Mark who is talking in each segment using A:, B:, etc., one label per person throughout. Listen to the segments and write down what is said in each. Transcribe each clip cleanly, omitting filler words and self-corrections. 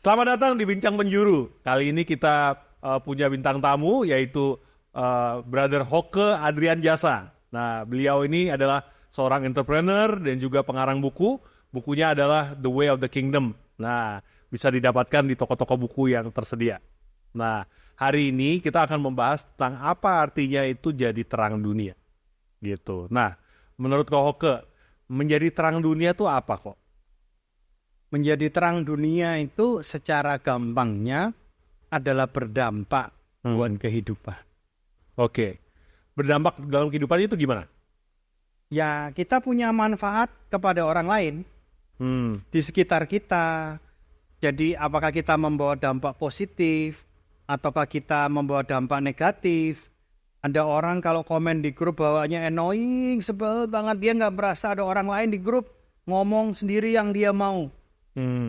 A: Selamat datang di Bincang Penjuru. Kali ini kita punya bintang tamu yaitu Brother Hoke Adrian Jasa. Nah, beliau ini adalah seorang entrepreneur dan juga pengarang buku. Bukunya adalah The Way of the Kingdom. Nah, bisa didapatkan di toko-toko buku yang tersedia. Nah, hari ini kita akan membahas tentang apa artinya itu jadi terang dunia. Gitu. Nah, menurut Ko Hoke, menjadi terang dunia itu apa kok?
B: Menjadi terang dunia itu secara gampangnya adalah berdampak buat kehidupan.
A: Oke. Berdampak dalam kehidupan itu gimana?
B: Ya, kita punya manfaat kepada orang lain di sekitar kita. Jadi apakah kita membawa dampak positif ataukah kita membawa dampak negatif? Ada orang kalau komen di grup bawaannya annoying, sebel banget, dia nggak berasa ada orang lain di grup ngomong sendiri yang dia mau.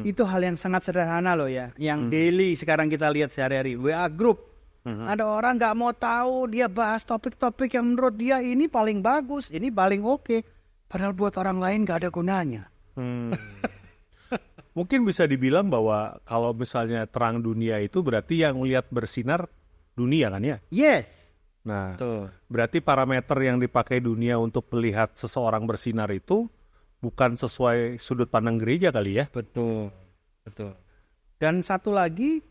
B: Itu hal yang sangat sederhana loh ya, yang daily sekarang kita lihat sehari-hari. WA group, ada orang nggak mau tahu, dia bahas topik-topik yang menurut dia ini paling bagus, ini paling oke. Padahal buat orang lain nggak ada gunanya.
A: Mungkin bisa dibilang bahwa kalau misalnya terang dunia itu berarti yang lihat bersinar dunia kan ya?
B: Yes.
A: Nah,
B: Tuh.
A: berarti parameter yang dipakai dunia untuk melihat seseorang bersinar itu bukan sesuai sudut pandang gereja kali ya?
B: Betul. Dan satu lagi,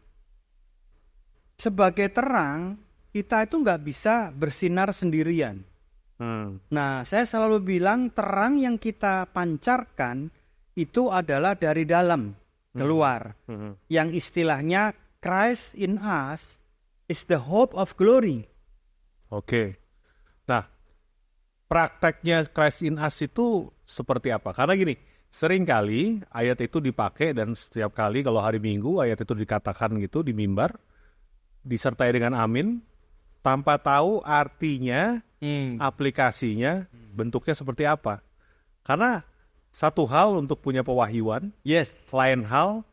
B: sebagai terang, kita itu nggak bisa bersinar sendirian. Nah, saya selalu bilang terang yang kita pancarkan itu adalah dari dalam keluar. Yang istilahnya Christ in us is the hope of glory.
A: Oke. Nah, prakteknya Christ in us itu seperti apa? Karena gini, seringkali ayat itu dipakai dan setiap kali kalau hari Minggu ayat itu dikatakan gitu di mimbar, disertai dengan amin, tanpa tahu artinya, aplikasinya, bentuknya seperti apa. Karena satu hal untuk punya pewahyuan,
B: Yes.
A: lain hal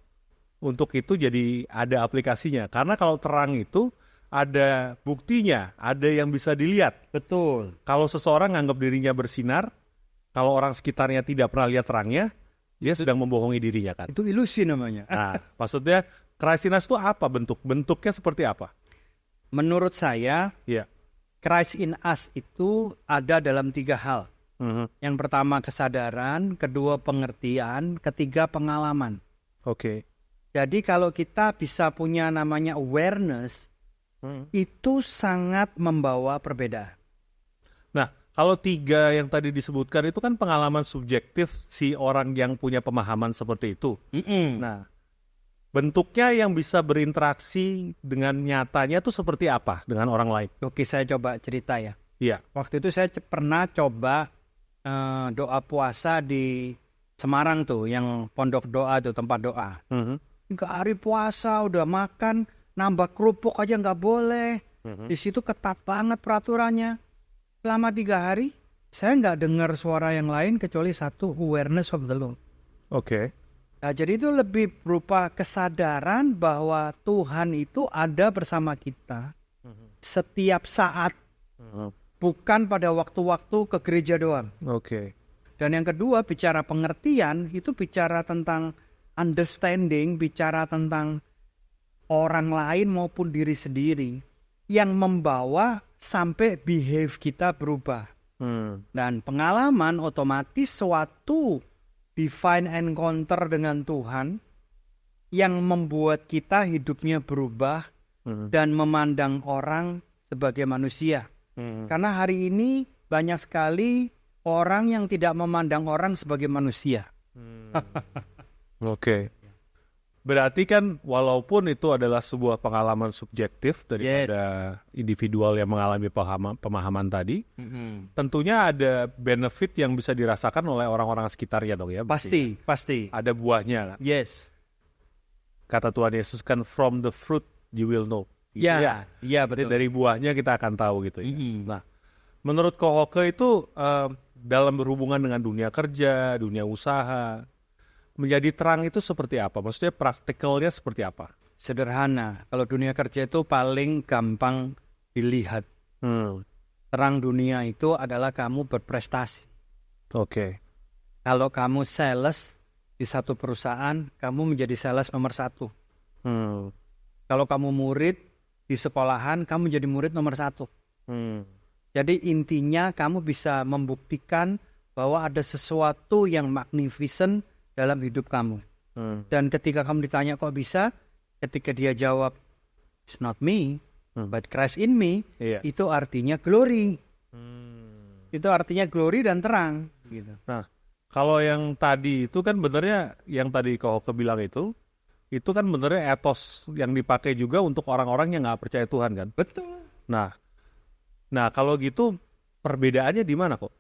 A: untuk itu jadi ada aplikasinya. Karena kalau terang itu ada buktinya, ada yang bisa dilihat.
B: Betul.
A: Kalau seseorang nganggap dirinya bersinar, kalau orang sekitarnya tidak pernah lihat terangnya, dia sedang membohongi dirinya kan.
B: Itu ilusi namanya.
A: Nah, maksudnya Christ in us itu apa bentuknya seperti apa?
B: Menurut saya,
A: Iya.
B: Christ in us itu ada dalam 3 hal. Yang pertama kesadaran, kedua pengertian, ketiga pengalaman.
A: Oke.
B: Jadi kalau kita bisa punya namanya awareness, itu sangat membawa perbedaan.
A: Nah, kalau 3 yang tadi disebutkan itu kan pengalaman subjektif si orang yang punya pemahaman seperti itu. Nah, bentuknya yang bisa berinteraksi dengan nyatanya itu seperti apa dengan orang lain?
B: Oke, saya coba cerita ya.
A: Iya.
B: Waktu itu saya pernah coba doa puasa di Semarang tuh, yang pondok doa tuh, tempat doa. Ke hari puasa udah makan, nambah kerupuk aja nggak boleh. Di situ ketat banget peraturannya. Selama 3 hari, saya nggak dengar suara yang lain kecuali satu, awareness of the Lord.
A: Oke.
B: Nah, jadi itu lebih berupa kesadaran bahwa Tuhan itu ada bersama kita setiap saat, bukan pada waktu-waktu ke gereja doang.
A: Oke.
B: Dan yang kedua, bicara pengertian, itu bicara tentang understanding, bicara tentang orang lain maupun diri sendiri yang membawa sampai behave kita berubah. Dan pengalaman otomatis suatu divine encounter dengan Tuhan yang membuat kita hidupnya berubah dan memandang orang sebagai manusia. Karena hari ini banyak sekali orang yang tidak memandang orang sebagai manusia.
A: Oke. Berarti kan walaupun itu adalah sebuah pengalaman subjektif daripada individual yang mengalami pemahaman tadi, tentunya ada benefit yang bisa dirasakan oleh orang-orang sekitarnya dong ya.
B: Pasti.
A: Ada buahnya kan.
B: Yes.
A: Kata Tuhan Yesus kan from the fruit you will know.
B: Ya,
A: Berarti
B: betul.
A: dari buahnya kita akan tahu gitu ya. Nah, menurut Ko Hoke itu dalam berhubungan dengan dunia kerja, dunia usaha, menjadi terang itu seperti apa? Maksudnya praktikalnya seperti apa?
B: Sederhana. Kalau dunia kerja itu paling gampang dilihat. Terang dunia itu adalah kamu berprestasi.
A: Oke.
B: Kalau kamu sales di satu perusahaan, kamu menjadi sales nomor 1.
A: Hmm.
B: Kalau kamu murid di sekolahan, kamu jadi murid nomor 1.
A: Hmm.
B: Jadi intinya kamu bisa membuktikan bahwa ada sesuatu yang magnificent dalam hidup kamu.
A: Hmm.
B: Dan ketika kamu ditanya kok bisa, ketika dia jawab, it's not me, but Christ in me,
A: Iya.
B: itu artinya glory.
A: Hmm.
B: Itu artinya glory dan terang. Gitu.
A: Nah, kalau yang tadi itu kan benernya yang tadi kau bilang itu kan benernya etos yang dipakai juga untuk orang-orang yang nggak percaya Tuhan kan.
B: Betul.
A: Nah kalau gitu perbedaannya di mana kok?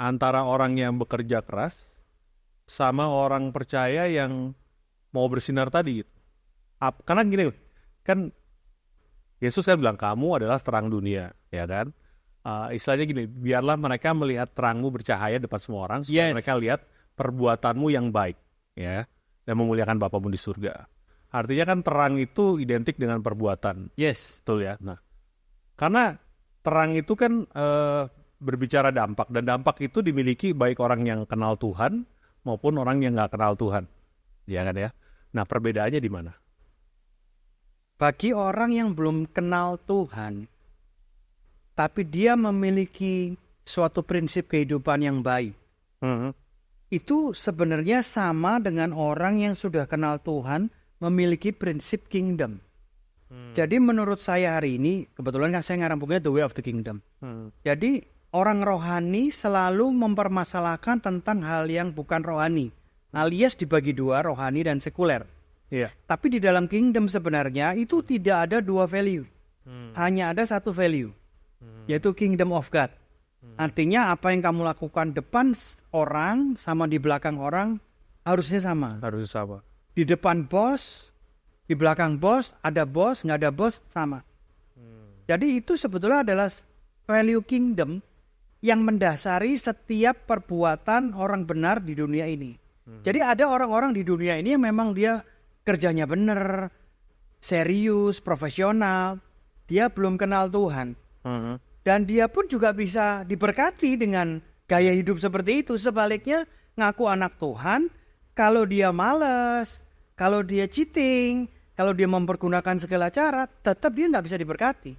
A: Antara orang yang bekerja keras sama orang percaya yang mau bersinar tadi gitu. Karena gini kan Yesus kan bilang kamu adalah terang dunia, ya kan? Istilahnya gini, biarlah mereka melihat terangmu bercahaya depan semua orang supaya mereka lihat perbuatanmu yang baik, ya, dan memuliakan Bapamu di surga. Artinya kan terang itu identik dengan perbuatan.
B: Yes.
A: Betul ya. Nah, karena terang itu kan berbicara dampak, dan dampak itu dimiliki baik orang yang kenal Tuhan maupun orang yang nggak kenal Tuhan, ya kan ya. Nah, perbedaannya di mana?
B: Bagi orang yang belum kenal Tuhan, tapi dia memiliki suatu prinsip kehidupan yang baik, itu sebenarnya sama dengan orang yang sudah kenal Tuhan memiliki prinsip kingdom. Jadi menurut saya hari ini, kebetulan kan saya ngarang bukunya The Way of the Kingdom. Jadi orang rohani selalu mempermasalahkan tentang hal yang bukan rohani, alias dibagi dua, rohani dan sekuler.
A: Iya.
B: Tapi di dalam kingdom sebenarnya itu tidak ada dua value. Hanya ada satu value, yaitu kingdom of God. Artinya apa yang kamu lakukan depan orang sama di belakang orang harusnya sama.
A: Harusnya sama.
B: Di depan bos, di belakang bos, ada bos, nggak ada bos, sama. Jadi itu sebetulnya adalah value kingdom yang mendasari setiap perbuatan orang benar di dunia ini. Jadi ada orang-orang di dunia ini yang memang dia kerjanya benar, serius, profesional, dia belum kenal Tuhan. Dan dia pun juga bisa diberkati dengan gaya hidup seperti itu. Sebaliknya ngaku anak Tuhan, kalau dia malas, kalau dia cheating, kalau dia mempergunakan segala cara, tetap dia nggak bisa diberkati.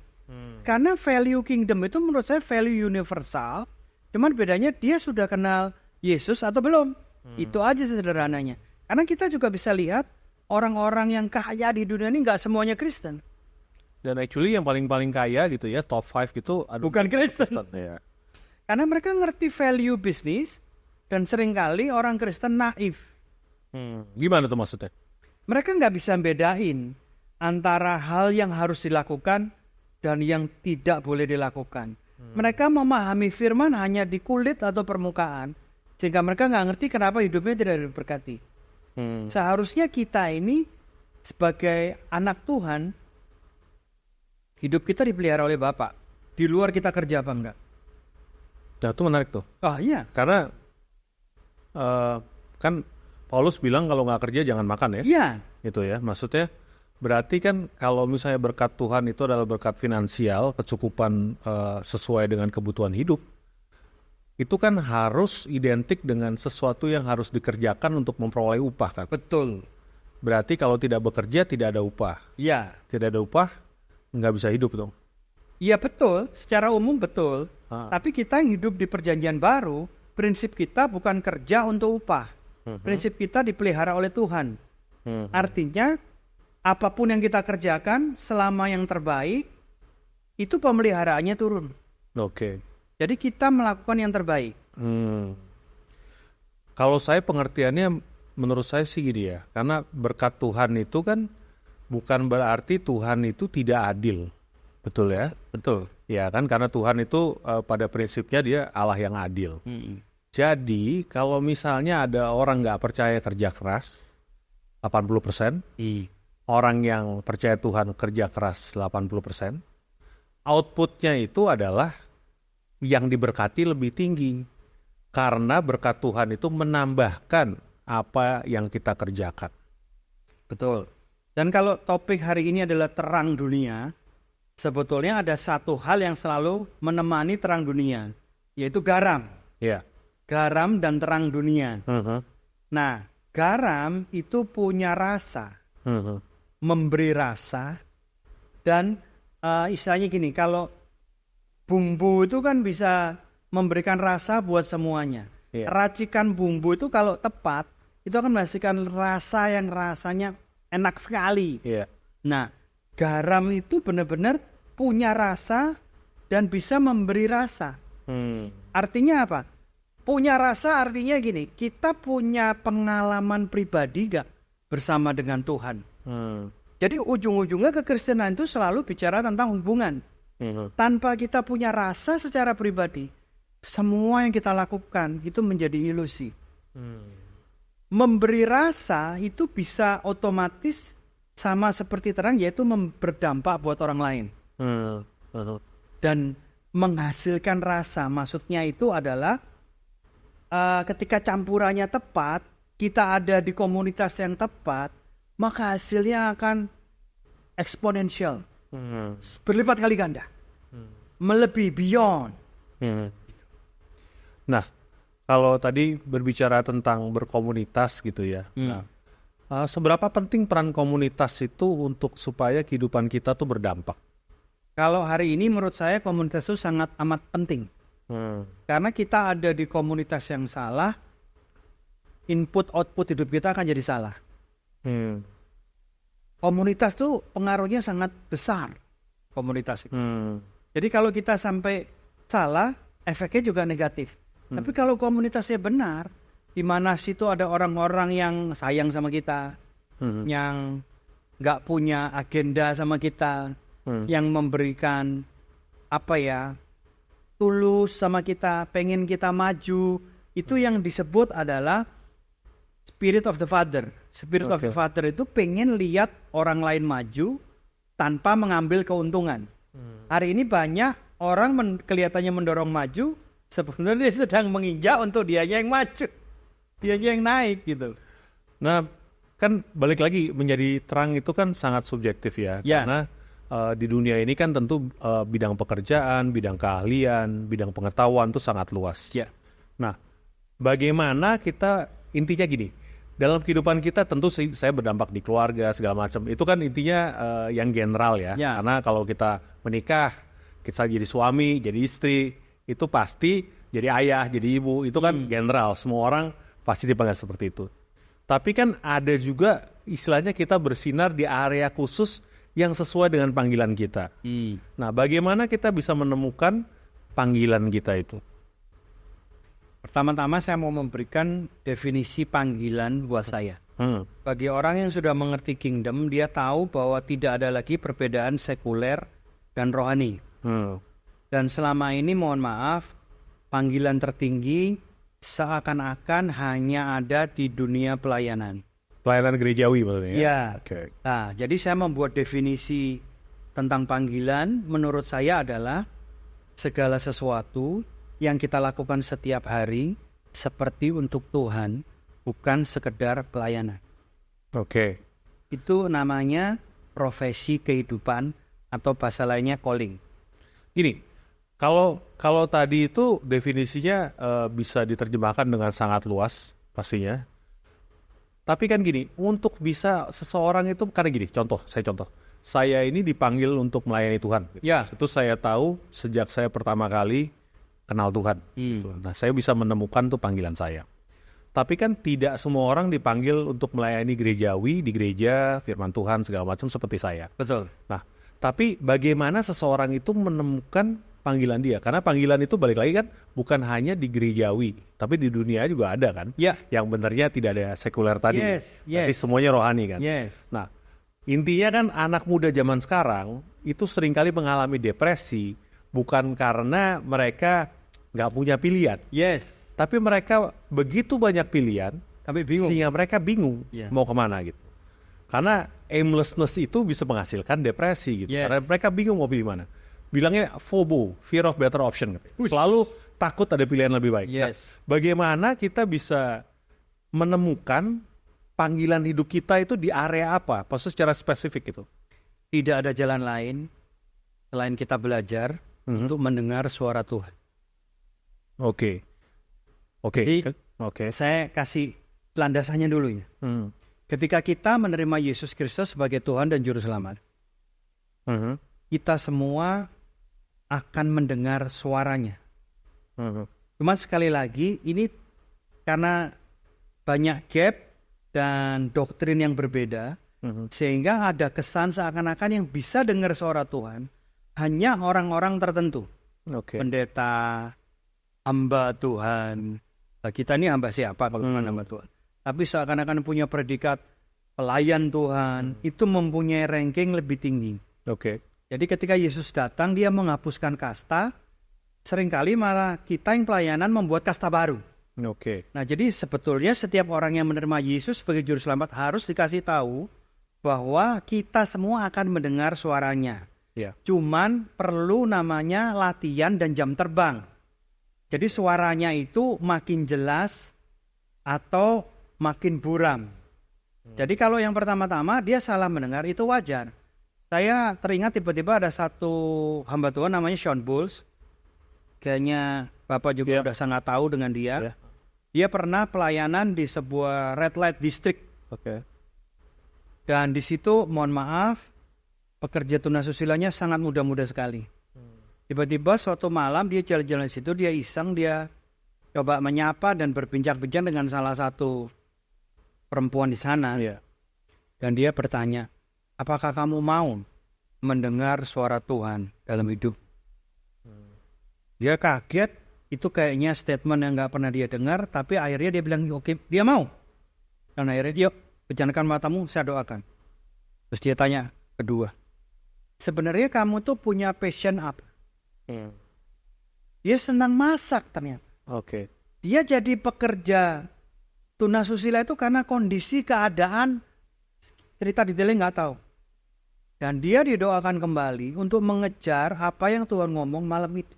B: Karena value kingdom itu menurut saya value universal, cuman bedanya dia sudah kenal Yesus atau belum. Itu aja sederhananya. Karena kita juga bisa lihat orang-orang yang kaya di dunia ini nggak semuanya Kristen.
A: Dan actually yang paling kaya gitu ya, top 5 gitu,
B: bukan Kristen.
A: Ya.
B: Karena mereka ngerti value bisnis, dan seringkali orang Kristen naif.
A: Gimana tuh maksudnya?
B: Mereka nggak bisa bedain antara hal yang harus dilakukan dan yang tidak boleh dilakukan. Mereka memahami firman hanya di kulit atau permukaan, sehingga mereka nggak ngerti kenapa hidupnya tidak diberkati. Seharusnya kita ini sebagai anak Tuhan, hidup kita dipelihara oleh Bapa. Di luar kita kerja apa enggak?
A: Nah itu menarik tuh.
B: Oh iya.
A: Karena kan Paulus bilang kalau nggak kerja jangan makan ya.
B: Iya.
A: Itu ya. Maksudnya berarti kan kalau misalnya berkat Tuhan itu adalah berkat finansial, kecukupan sesuai dengan kebutuhan hidup, itu kan harus identik dengan sesuatu yang harus dikerjakan untuk memperoleh upah kan.
B: Betul.
A: Berarti kalau tidak bekerja tidak ada upah.
B: Iya.
A: Tidak ada upah, nggak bisa hidup dong.
B: Iya betul, secara umum betul. Tapi kita yang hidup di perjanjian baru, prinsip kita bukan kerja untuk upah. Prinsip kita dipelihara oleh Tuhan. Artinya apapun yang kita kerjakan selama yang terbaik, itu pemeliharaannya turun.
A: Oke.
B: Jadi kita melakukan yang terbaik.
A: Kalau saya pengertiannya menurut saya sih gini ya. Karena berkat Tuhan itu kan bukan berarti Tuhan itu tidak adil. Betul ya? Betul. Ya kan, karena Tuhan itu pada prinsipnya dia Allah yang adil. Jadi kalau misalnya ada orang nggak percaya kerja keras, 80%. Orang yang percaya Tuhan kerja keras 80%. Outputnya itu adalah yang diberkati lebih tinggi. Karena berkat Tuhan itu menambahkan apa yang kita kerjakan.
B: Betul. Dan kalau topik hari ini adalah terang dunia, sebetulnya ada satu hal yang selalu menemani terang dunia, yaitu garam.
A: Iya.
B: Garam dan terang dunia. Nah, garam itu punya rasa. memberi rasa, dan istilahnya gini, kalau bumbu itu kan bisa memberikan rasa buat semuanya.
A: Iya.
B: Racikan bumbu itu kalau tepat, itu akan menghasilkan rasa yang rasanya enak sekali.
A: Iya.
B: Nah, garam itu benar-benar punya rasa dan bisa memberi rasa. Artinya apa? Punya rasa artinya gini, kita punya pengalaman pribadi gak bersama dengan Tuhan. Jadi ujung-ujungnya kekristenan itu selalu bicara tentang hubungan. Tanpa kita punya rasa secara pribadi, semua yang kita lakukan itu menjadi ilusi. Memberi rasa itu bisa otomatis sama seperti terang, yaitu berdampak buat orang lain. Dan menghasilkan rasa, maksudnya itu adalah ketika campurannya tepat, kita ada di komunitas yang tepat, maka hasilnya akan eksponensial, berlipat kali ganda, melebihi beyond.
A: Nah, kalau tadi berbicara tentang berkomunitas gitu ya, nah, seberapa penting peran komunitas itu untuk supaya kehidupan kita tuh berdampak?
B: Kalau hari ini menurut saya komunitas itu sangat amat penting. Karena kita ada di komunitas yang salah, input output hidup kita akan jadi salah. Komunitas tuh pengaruhnya sangat besar. Komunitas itu. Jadi kalau kita sampai salah, efeknya juga negatif. Tapi kalau komunitasnya benar, di mana situ ada orang-orang yang sayang sama kita, yang nggak punya agenda sama kita, yang memberikan tulus sama kita, pengen kita maju, itu yang disebut adalah Spirit of the Father. Spirit of the Father itu pengen lihat orang lain maju tanpa mengambil keuntungan. Hari ini banyak orang kelihatannya mendorong maju, sebenarnya dia sedang menginjak untuk dianya yang maju, dianya yang naik gitu.
A: Nah, kan balik lagi menjadi terang itu kan sangat subjektif ya. Karena di dunia ini kan tentu bidang pekerjaan, bidang keahlian, bidang pengetahuan itu sangat luas. Nah, bagaimana kita, intinya gini, dalam kehidupan kita tentu saya berdampak di keluarga segala macam. Itu kan intinya yang general ya. Karena kalau kita menikah, kita jadi suami, jadi istri, itu pasti jadi ayah, jadi ibu, itu kan general. Semua orang pasti dipanggil seperti itu. Tapi kan ada juga istilahnya kita bersinar di area khusus yang sesuai dengan panggilan kita. Nah, bagaimana kita bisa menemukan panggilan kita itu?
B: Pertama-tama saya mau memberikan definisi panggilan buat saya. Bagi orang yang sudah mengerti kingdom, dia tahu bahwa tidak ada lagi perbedaan sekuler dan rohani. Dan selama ini mohon maaf, panggilan tertinggi seakan-akan hanya ada di dunia pelayanan.
A: Pelayanan gerejawi maksudnya ya?
B: Okay. Nah, jadi saya membuat definisi tentang panggilan, menurut saya adalah segala sesuatu yang kita lakukan setiap hari seperti untuk Tuhan, bukan sekedar pelayanan. Itu namanya profesi kehidupan atau bahasa lainnya calling.
A: Gini, kalau tadi itu definisinya bisa diterjemahkan dengan sangat luas pastinya. Tapi kan gini, untuk bisa seseorang itu, karena gini, saya ini dipanggil untuk melayani Tuhan. Itu saya tahu sejak saya pertama kali kenal Tuhan. Nah, saya bisa menemukan tuh panggilan saya. Tapi kan tidak semua orang dipanggil untuk melayani gerejawi, di gereja, firman Tuhan, segala macam seperti saya.
B: Betul.
A: Nah, tapi bagaimana seseorang itu menemukan panggilan dia? Karena panggilan itu balik lagi kan bukan hanya di gerejawi, tapi di dunia juga ada kan? Yang benarnya tidak ada sekuler tadi. Tapi semuanya rohani kan? Nah, intinya kan anak muda zaman sekarang itu seringkali mengalami depresi bukan karena mereka nggak punya pilihan. Tapi mereka begitu banyak pilihan,
B: tapi bingung.
A: Sehingga mereka bingung mau kemana gitu. Karena aimlessness itu bisa menghasilkan depresi gitu. Karena mereka bingung mau pilih mana. Bilangnya FOBO, fear of better option. Selalu takut ada pilihan lebih baik. Nah, bagaimana kita bisa menemukan panggilan hidup kita itu di area apa? Maksudnya secara spesifik itu.
B: Tidak ada jalan lain selain kita belajar untuk mendengar suara Tuhan. Jadi, saya kasih landasannya dulu ya. Ketika kita menerima Yesus Kristus sebagai Tuhan dan Juru Selamat, kita semua akan mendengar suaranya. Cuma sekali lagi, ini karena banyak gap dan doktrin yang berbeda, sehingga ada kesan seakan-akan yang bisa dengar suara Tuhan hanya orang-orang tertentu. Pendeta, hamba Tuhan. Nah, kita ini hamba siapa kalau bukan hamba Tuhan? Tapi seakan-akan punya predikat pelayan Tuhan, itu mempunyai ranking lebih tinggi. Jadi ketika Yesus datang, dia menghapuskan kasta. Seringkali malah kita yang pelayanan membuat kasta baru. Nah, jadi sebetulnya setiap orang yang menerima Yesus sebagai Juru Selamat harus dikasih tahu bahwa kita semua akan mendengar suaranya. Cuman perlu namanya latihan dan jam terbang. Jadi suaranya itu makin jelas atau makin buram. Jadi kalau yang pertama-tama dia salah mendengar itu wajar. Saya teringat tiba-tiba ada satu hamba Tuhan namanya Sean Bowles. Kayaknya Bapak juga udah sangat tahu dengan dia. Dia pernah pelayanan di sebuah red light district. Dan di situ mohon maaf, pekerja tunasusilanya sangat muda-muda sekali. Tiba-tiba suatu malam dia jalan-jalan di situ, dia iseng, dia coba menyapa dan berbincang-bincang dengan salah satu perempuan di sana. Dan dia bertanya, apakah kamu mau mendengar suara Tuhan dalam hidup? Dia kaget, itu kayaknya statement yang gak pernah dia dengar, tapi akhirnya dia bilang, oke, dia mau. Dan akhirnya, yuk, pejamkan matamu, saya doakan. Terus dia tanya, kedua, sebenarnya kamu tuh punya passion apa? Dia senang masak ternyata. Dia jadi pekerja tunasusila itu karena kondisi keadaan, cerita detailnya gak tahu. Dan dia didoakan kembali untuk mengejar apa yang Tuhan ngomong malam itu.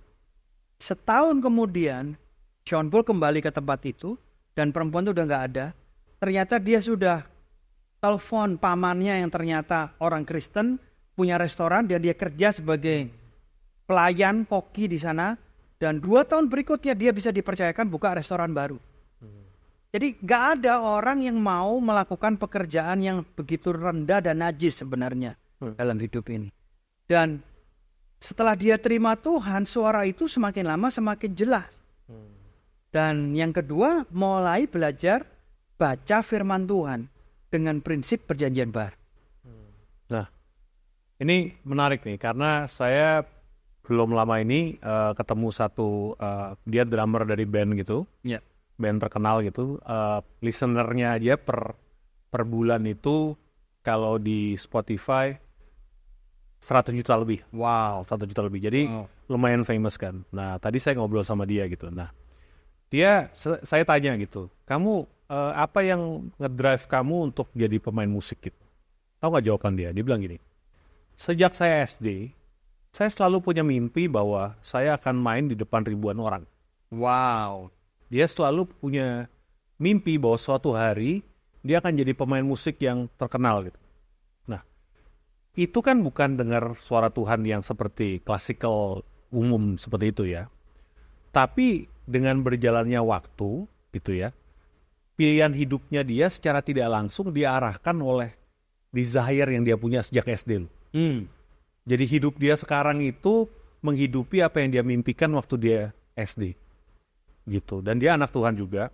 B: Setahun kemudian, Sean Paul kembali ke tempat itu dan perempuan itu udah gak ada. Ternyata dia sudah telepon pamannya yang ternyata orang Kristen, punya restoran dan dia kerja sebagai pelayan koki di sana. Dan 2 tahun berikutnya dia bisa dipercayakan buka restoran baru. Jadi gak ada orang yang mau melakukan pekerjaan yang begitu rendah dan najis sebenarnya dalam hidup ini. Dan setelah dia terima Tuhan, suara itu semakin lama semakin jelas. Dan yang kedua, mulai belajar baca firman Tuhan dengan prinsip perjanjian baru.
A: Nah, ini menarik nih, karena saya belum lama ini ketemu satu, dia drummer dari band gitu, band terkenal gitu. Listenernya aja per bulan itu kalau di Spotify 100 juta lebih. Wow, 100 juta lebih. Jadi lumayan famous kan. Nah, tadi saya ngobrol sama dia gitu. Nah, saya tanya gitu, kamu apa yang ngedrive kamu untuk jadi pemain musik gitu? Tahu nggak jawaban dia? Dia bilang gini, sejak saya SD, saya selalu punya mimpi bahwa saya akan main di depan ribuan orang. Wow. Dia selalu punya mimpi bahwa suatu hari dia akan jadi pemain musik yang terkenal gitu. Itu kan bukan dengar suara Tuhan yang seperti klasikal umum seperti itu ya. Tapi dengan berjalannya waktu gitu ya, pilihan hidupnya dia secara tidak langsung diarahkan oleh desire yang dia punya sejak SD. Jadi hidup dia sekarang itu menghidupi apa yang dia mimpikan waktu dia SD. Gitu. Dan dia anak Tuhan juga.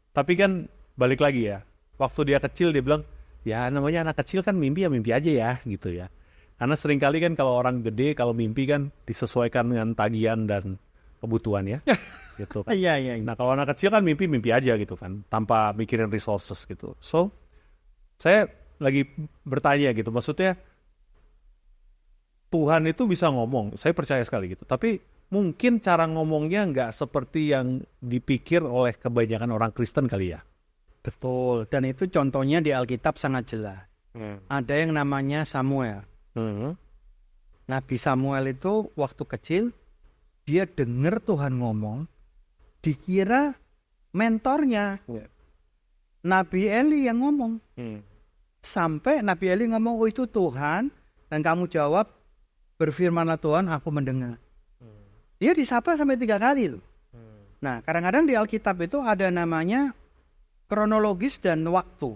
A: Tapi kan balik lagi ya, waktu dia kecil dia bilang, ya namanya anak kecil kan mimpi ya mimpi aja ya gitu ya. Karena seringkali kan kalau orang gede kalau mimpi kan disesuaikan dengan tagihan dan kebutuhan ya. Gitu kan.
B: Iya.
A: Nah kalau anak kecil kan mimpi aja gitu kan, tanpa mikirin resources gitu. So saya lagi bertanya gitu, maksudnya Tuhan itu bisa ngomong, saya percaya sekali gitu. Tapi mungkin cara ngomongnya nggak seperti yang dipikir oleh kebanyakan orang Kristen kali ya.
B: Betul, dan itu contohnya di Alkitab sangat jelas. Ada yang namanya Samuel. Nabi Samuel itu waktu kecil, dia dengar Tuhan ngomong, dikira mentornya. Nabi Eli yang ngomong. Sampai Nabi Eli ngomong, oh itu Tuhan, dan kamu jawab, berfirmanlah Tuhan, aku mendengar. Dia disapa sampai 3 kali loh. Nah, kadang-kadang di Alkitab itu ada namanya kronologis dan waktu.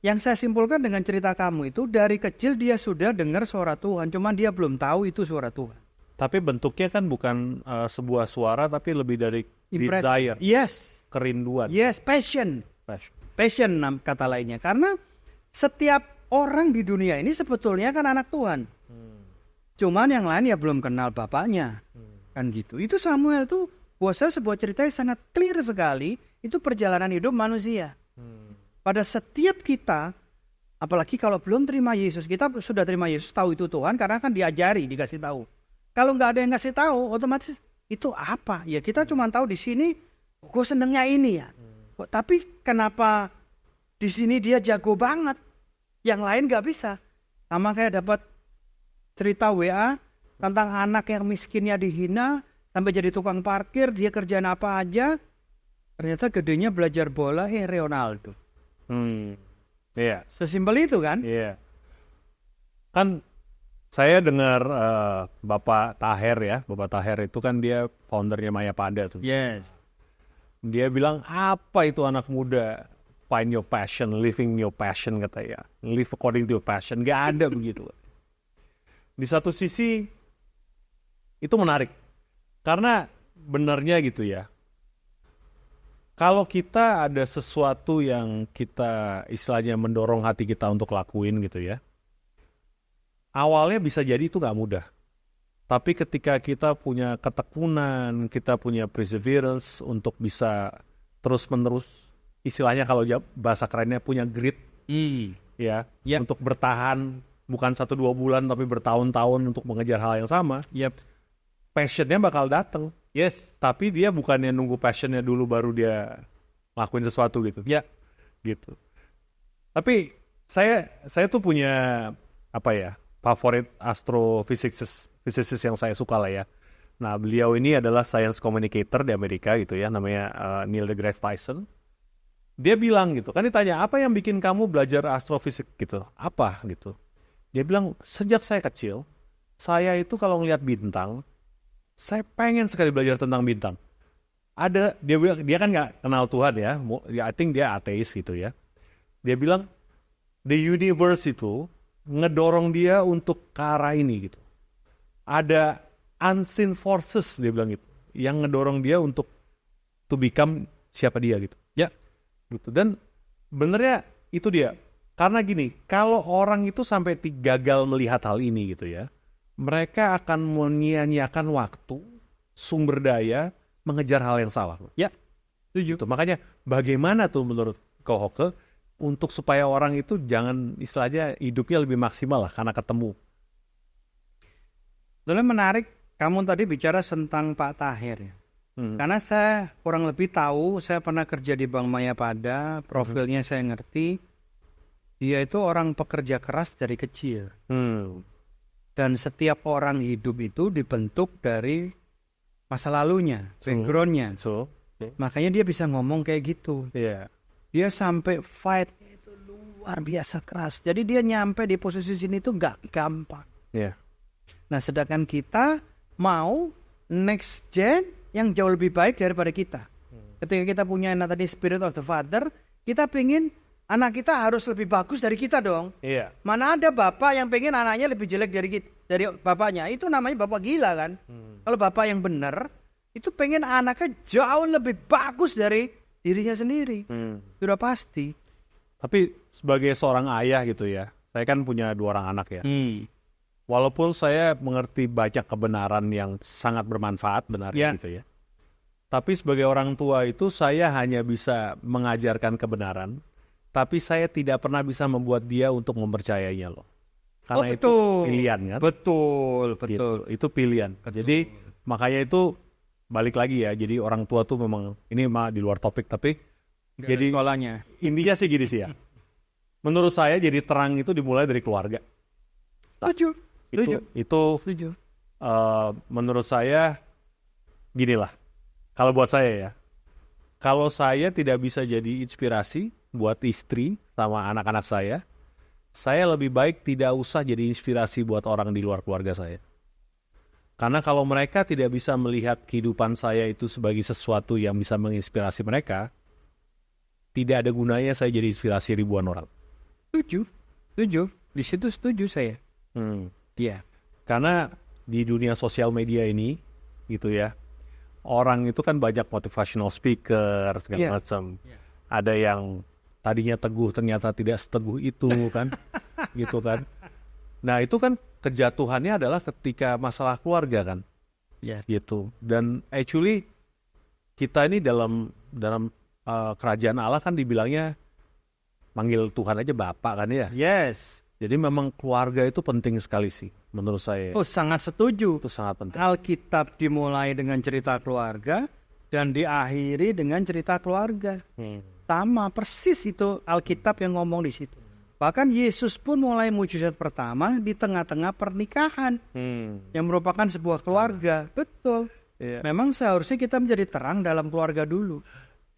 B: Yang saya simpulkan dengan cerita kamu itu, dari kecil dia sudah dengar suara Tuhan, cuman dia belum tahu itu suara Tuhan.
A: Tapi bentuknya kan bukan sebuah suara, tapi lebih dari desire,
B: Yes,
A: kerinduan.
B: yes, passion. Passion kata lainnya. Karena setiap orang di dunia ini sebetulnya kan anak Tuhan. Cuman yang lain ya belum kenal bapaknya. Kan gitu. Itu Samuel tuh buat saya sebuah cerita yang sangat clear sekali. Itu perjalanan hidup manusia. Pada setiap kita, apalagi kalau belum terima Yesus, kita sudah terima Yesus, tahu itu Tuhan karena kan diajari, dikasih tahu. Kalau nggak ada yang ngasih tahu, otomatis itu apa? Ya kita cuma tahu di sini, gue senengnya ini ya. Tapi kenapa di sini dia jago banget, yang lain nggak bisa? Sama kayak dapat cerita WA tentang anak yang miskinnya dihina, sampai jadi tukang parkir, dia kerjaan apa aja, ternyata gedenya belajar bola, Ronaldo.
A: Iya.
B: Sesimpel itu kan?
A: Iya. Kan saya dengar Bapak Taher ya. Bapak Taher itu kan dia foundernya Mayapada tuh.
B: Yes.
A: Dia bilang, apa itu anak muda? Find your passion, living your passion katanya. Live according to your passion. Gak ada begitu. Di satu sisi itu menarik. Karena benarnya gitu ya. Kalau kita ada sesuatu yang kita istilahnya mendorong hati kita untuk lakuin gitu ya. Awalnya bisa jadi itu gak mudah. Tapi ketika kita punya ketekunan, kita punya perseverance untuk bisa terus-menerus, istilahnya kalau bahasa kerennya punya grit, ya, untuk bertahan bukan 1-2 bulan tapi bertahun-tahun untuk mengejar hal yang sama. Passionnya bakal datang.
B: Yes.
A: Tapi dia bukannya nunggu passionnya dulu baru dia lakuin sesuatu gitu.
B: Ya.
A: Gitu. Tapi saya tuh punya favorit astrophysicist yang saya suka lah ya. Nah, beliau ini adalah science communicator di Amerika gitu ya, namanya Neil deGrasse Tyson. Dia bilang gitu, kan ditanya, apa yang bikin kamu belajar astrofisik gitu? Apa gitu? Dia bilang, sejak saya kecil, saya itu kalau ngelihat bintang, saya pengen sekali belajar tentang bintang. Dia kan nggak kenal Tuhan ya, I think dia ateis gitu ya. Dia bilang, the universe itu ngedorong dia untuk ke arah ini gitu. Ada unseen forces, dia bilang gitu, yang ngedorong dia untuk to become siapa dia gitu. Ya, gitu. Dan benernya itu dia. Karena gini, kalau orang itu sampai gagal melihat hal ini gitu ya, mereka akan menyia-nyiakan waktu, sumber daya, mengejar hal yang salah.
B: Ya, setuju.
A: Makanya bagaimana tuh menurut Ko Hoke untuk supaya orang itu jangan istilahnya hidupnya lebih maksimal lah karena ketemu.
B: Soalnya menarik, kamu tadi bicara tentang Pak Taher ya. Karena saya kurang lebih tahu, saya pernah kerja di Bank Mayapada, profilnya saya ngerti. Dia itu orang pekerja keras dari kecil. Dan setiap orang hidup itu dibentuk dari masa lalunya, backgroundnya. Makanya dia bisa ngomong kayak gitu. Dia sampai fight itu luar biasa keras. Jadi dia nyampe di posisi sini itu nggak gampang. Nah, sedangkan kita mau next gen yang jauh lebih baik daripada kita. Ketika kita punya tadi spirit of the father, kita pengen anak kita harus lebih bagus dari kita dong. Mana ada bapak yang pengen anaknya lebih jelek dari bapaknya. Itu namanya bapak gila kan. Kalau bapak yang benar, itu pengen anaknya jauh lebih bagus dari dirinya sendiri. Sudah pasti.
A: Tapi sebagai seorang ayah gitu ya, saya kan punya 2 orang anak ya. Walaupun saya mengerti banyak kebenaran yang sangat bermanfaat gitu ya. Tapi sebagai orang tua itu saya hanya bisa mengajarkan kebenaran. Tapi saya tidak pernah bisa membuat dia untuk mempercayainya loh. Karena itu pilihan kan.
B: Betul.
A: Gitu. Itu pilihan. Jadi makanya itu balik lagi ya. Jadi orang tua tuh memang, ini mah di luar topik tapi
B: Gak
A: jadi
B: sekolahnya.
A: Intinya sih gini sih ya. Menurut saya jadi terang itu dimulai dari keluarga.
B: Setuju.
A: Itu menurut saya ginilah. Kalau buat saya ya. Kalau saya tidak bisa jadi inspirasi buat istri sama anak-anak saya lebih baik tidak usah jadi inspirasi buat orang di luar keluarga saya. Karena kalau mereka tidak bisa melihat kehidupan saya itu sebagai sesuatu yang bisa menginspirasi mereka, tidak ada gunanya saya jadi inspirasi ribuan orang.
B: Setuju. Di situ setuju saya. Iya.
A: Karena di dunia sosial media ini, gitu ya, orang itu kan banyak motivational speaker segala macam. Ada yang tadinya teguh ternyata tidak seteguh itu kan, gitu kan. Nah itu kan kejatuhannya adalah ketika masalah keluarga kan, gitu. Dan actually kita ini dalam kerajaan Allah kan dibilangnya manggil Tuhan aja Bapak kan ya.
B: Yes.
A: Jadi memang keluarga itu penting sekali sih menurut saya.
B: Oh, sangat setuju.
A: Itu sangat penting.
B: Alkitab dimulai dengan cerita keluarga dan diakhiri dengan cerita keluarga. Sama persis itu Alkitab yang ngomong di situ. Bahkan Yesus pun mulai mujizat pertama di tengah-tengah pernikahan yang merupakan sebuah keluarga. Betul. Memang seharusnya kita menjadi terang dalam keluarga dulu.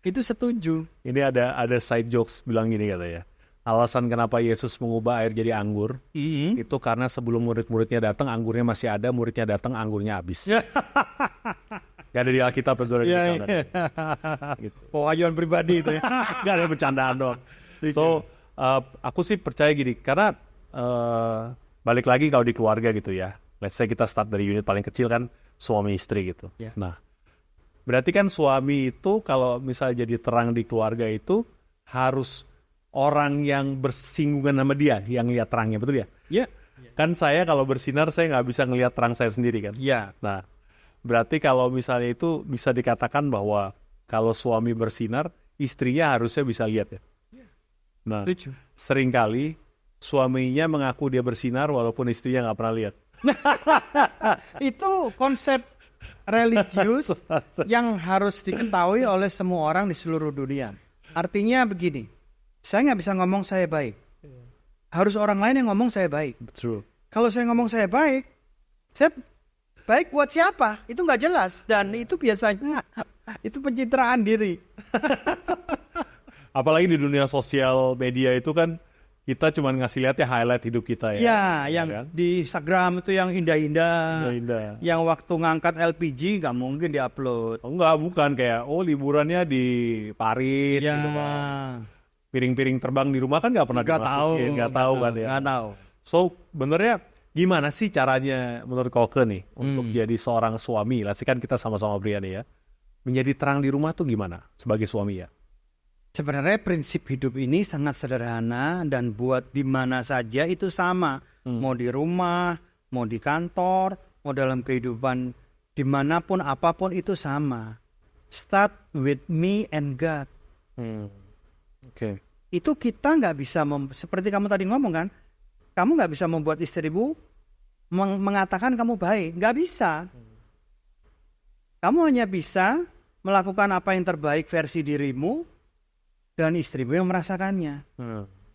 B: Itu setuju.
A: Ini ada side jokes bilang gini katanya. Alasan kenapa Yesus mengubah air jadi anggur itu karena sebelum murid-muridnya datang anggurnya masih ada, muridnya datang anggurnya habis. Gak ada di Alkitab itu ada di kanan. Gitu.
B: Pengajuan pribadi itu ya.
A: Gak ada bercandaan dong. So aku sih percaya gini karena balik lagi kalau di keluarga gitu ya. Let's say kita start dari unit paling kecil kan suami istri gitu. Nah berarti kan suami itu kalau misalnya jadi terang di keluarga itu harus orang yang bersinggungan sama dia yang lihat terangnya, betul ya?
B: Iya.
A: Kan saya kalau bersinar saya nggak bisa ngelihat terang saya sendiri kan?
B: Iya.
A: Nah, berarti kalau misalnya itu bisa dikatakan bahwa kalau suami bersinar, istrinya harusnya bisa lihat ya? Nah, seringkali suaminya mengaku dia bersinar walaupun istrinya nggak pernah lihat.
B: Itu konsep religius yang harus diketahui oleh semua orang di seluruh dunia. Artinya begini. Saya nggak bisa ngomong saya baik. Harus orang lain yang ngomong saya baik.
A: True.
B: Kalau saya ngomong saya baik buat siapa? Itu nggak jelas. Dan itu biasanya itu pencitraan diri.
A: Apalagi di dunia sosial media itu kan kita cuma ngasih lihat ya highlight hidup kita ya.
B: Ya, yang
A: kan?
B: di Instagram itu yang indah-indah.
A: Indah.
B: Yang waktu ngangkat LPG nggak mungkin diupload.
A: Oh, enggak, bukan kayak liburannya di Paris
B: Ya.
A: gitu kan. Piring-piring terbang di rumah kan nggak pernah dimasukin, nggak tahu kan ya.
B: Nggak tahu.
A: So benernya gimana sih caranya menurut Koke nih untuk jadi seorang suami? Lah sih kan kita sama-sama pria nih ya. Menjadi terang di rumah tuh gimana sebagai suami ya?
B: Sebenarnya prinsip hidup ini sangat sederhana dan buat di mana saja itu sama. Mau di rumah, mau di kantor, mau dalam kehidupan dimanapun apapun itu sama. Start with me and God.
A: Oke.
B: Itu kita nggak bisa, seperti kamu tadi ngomong kan, kamu nggak bisa membuat istrimu mengatakan kamu baik, nggak bisa. Kamu hanya bisa melakukan apa yang terbaik versi dirimu dan istrimu yang merasakannya.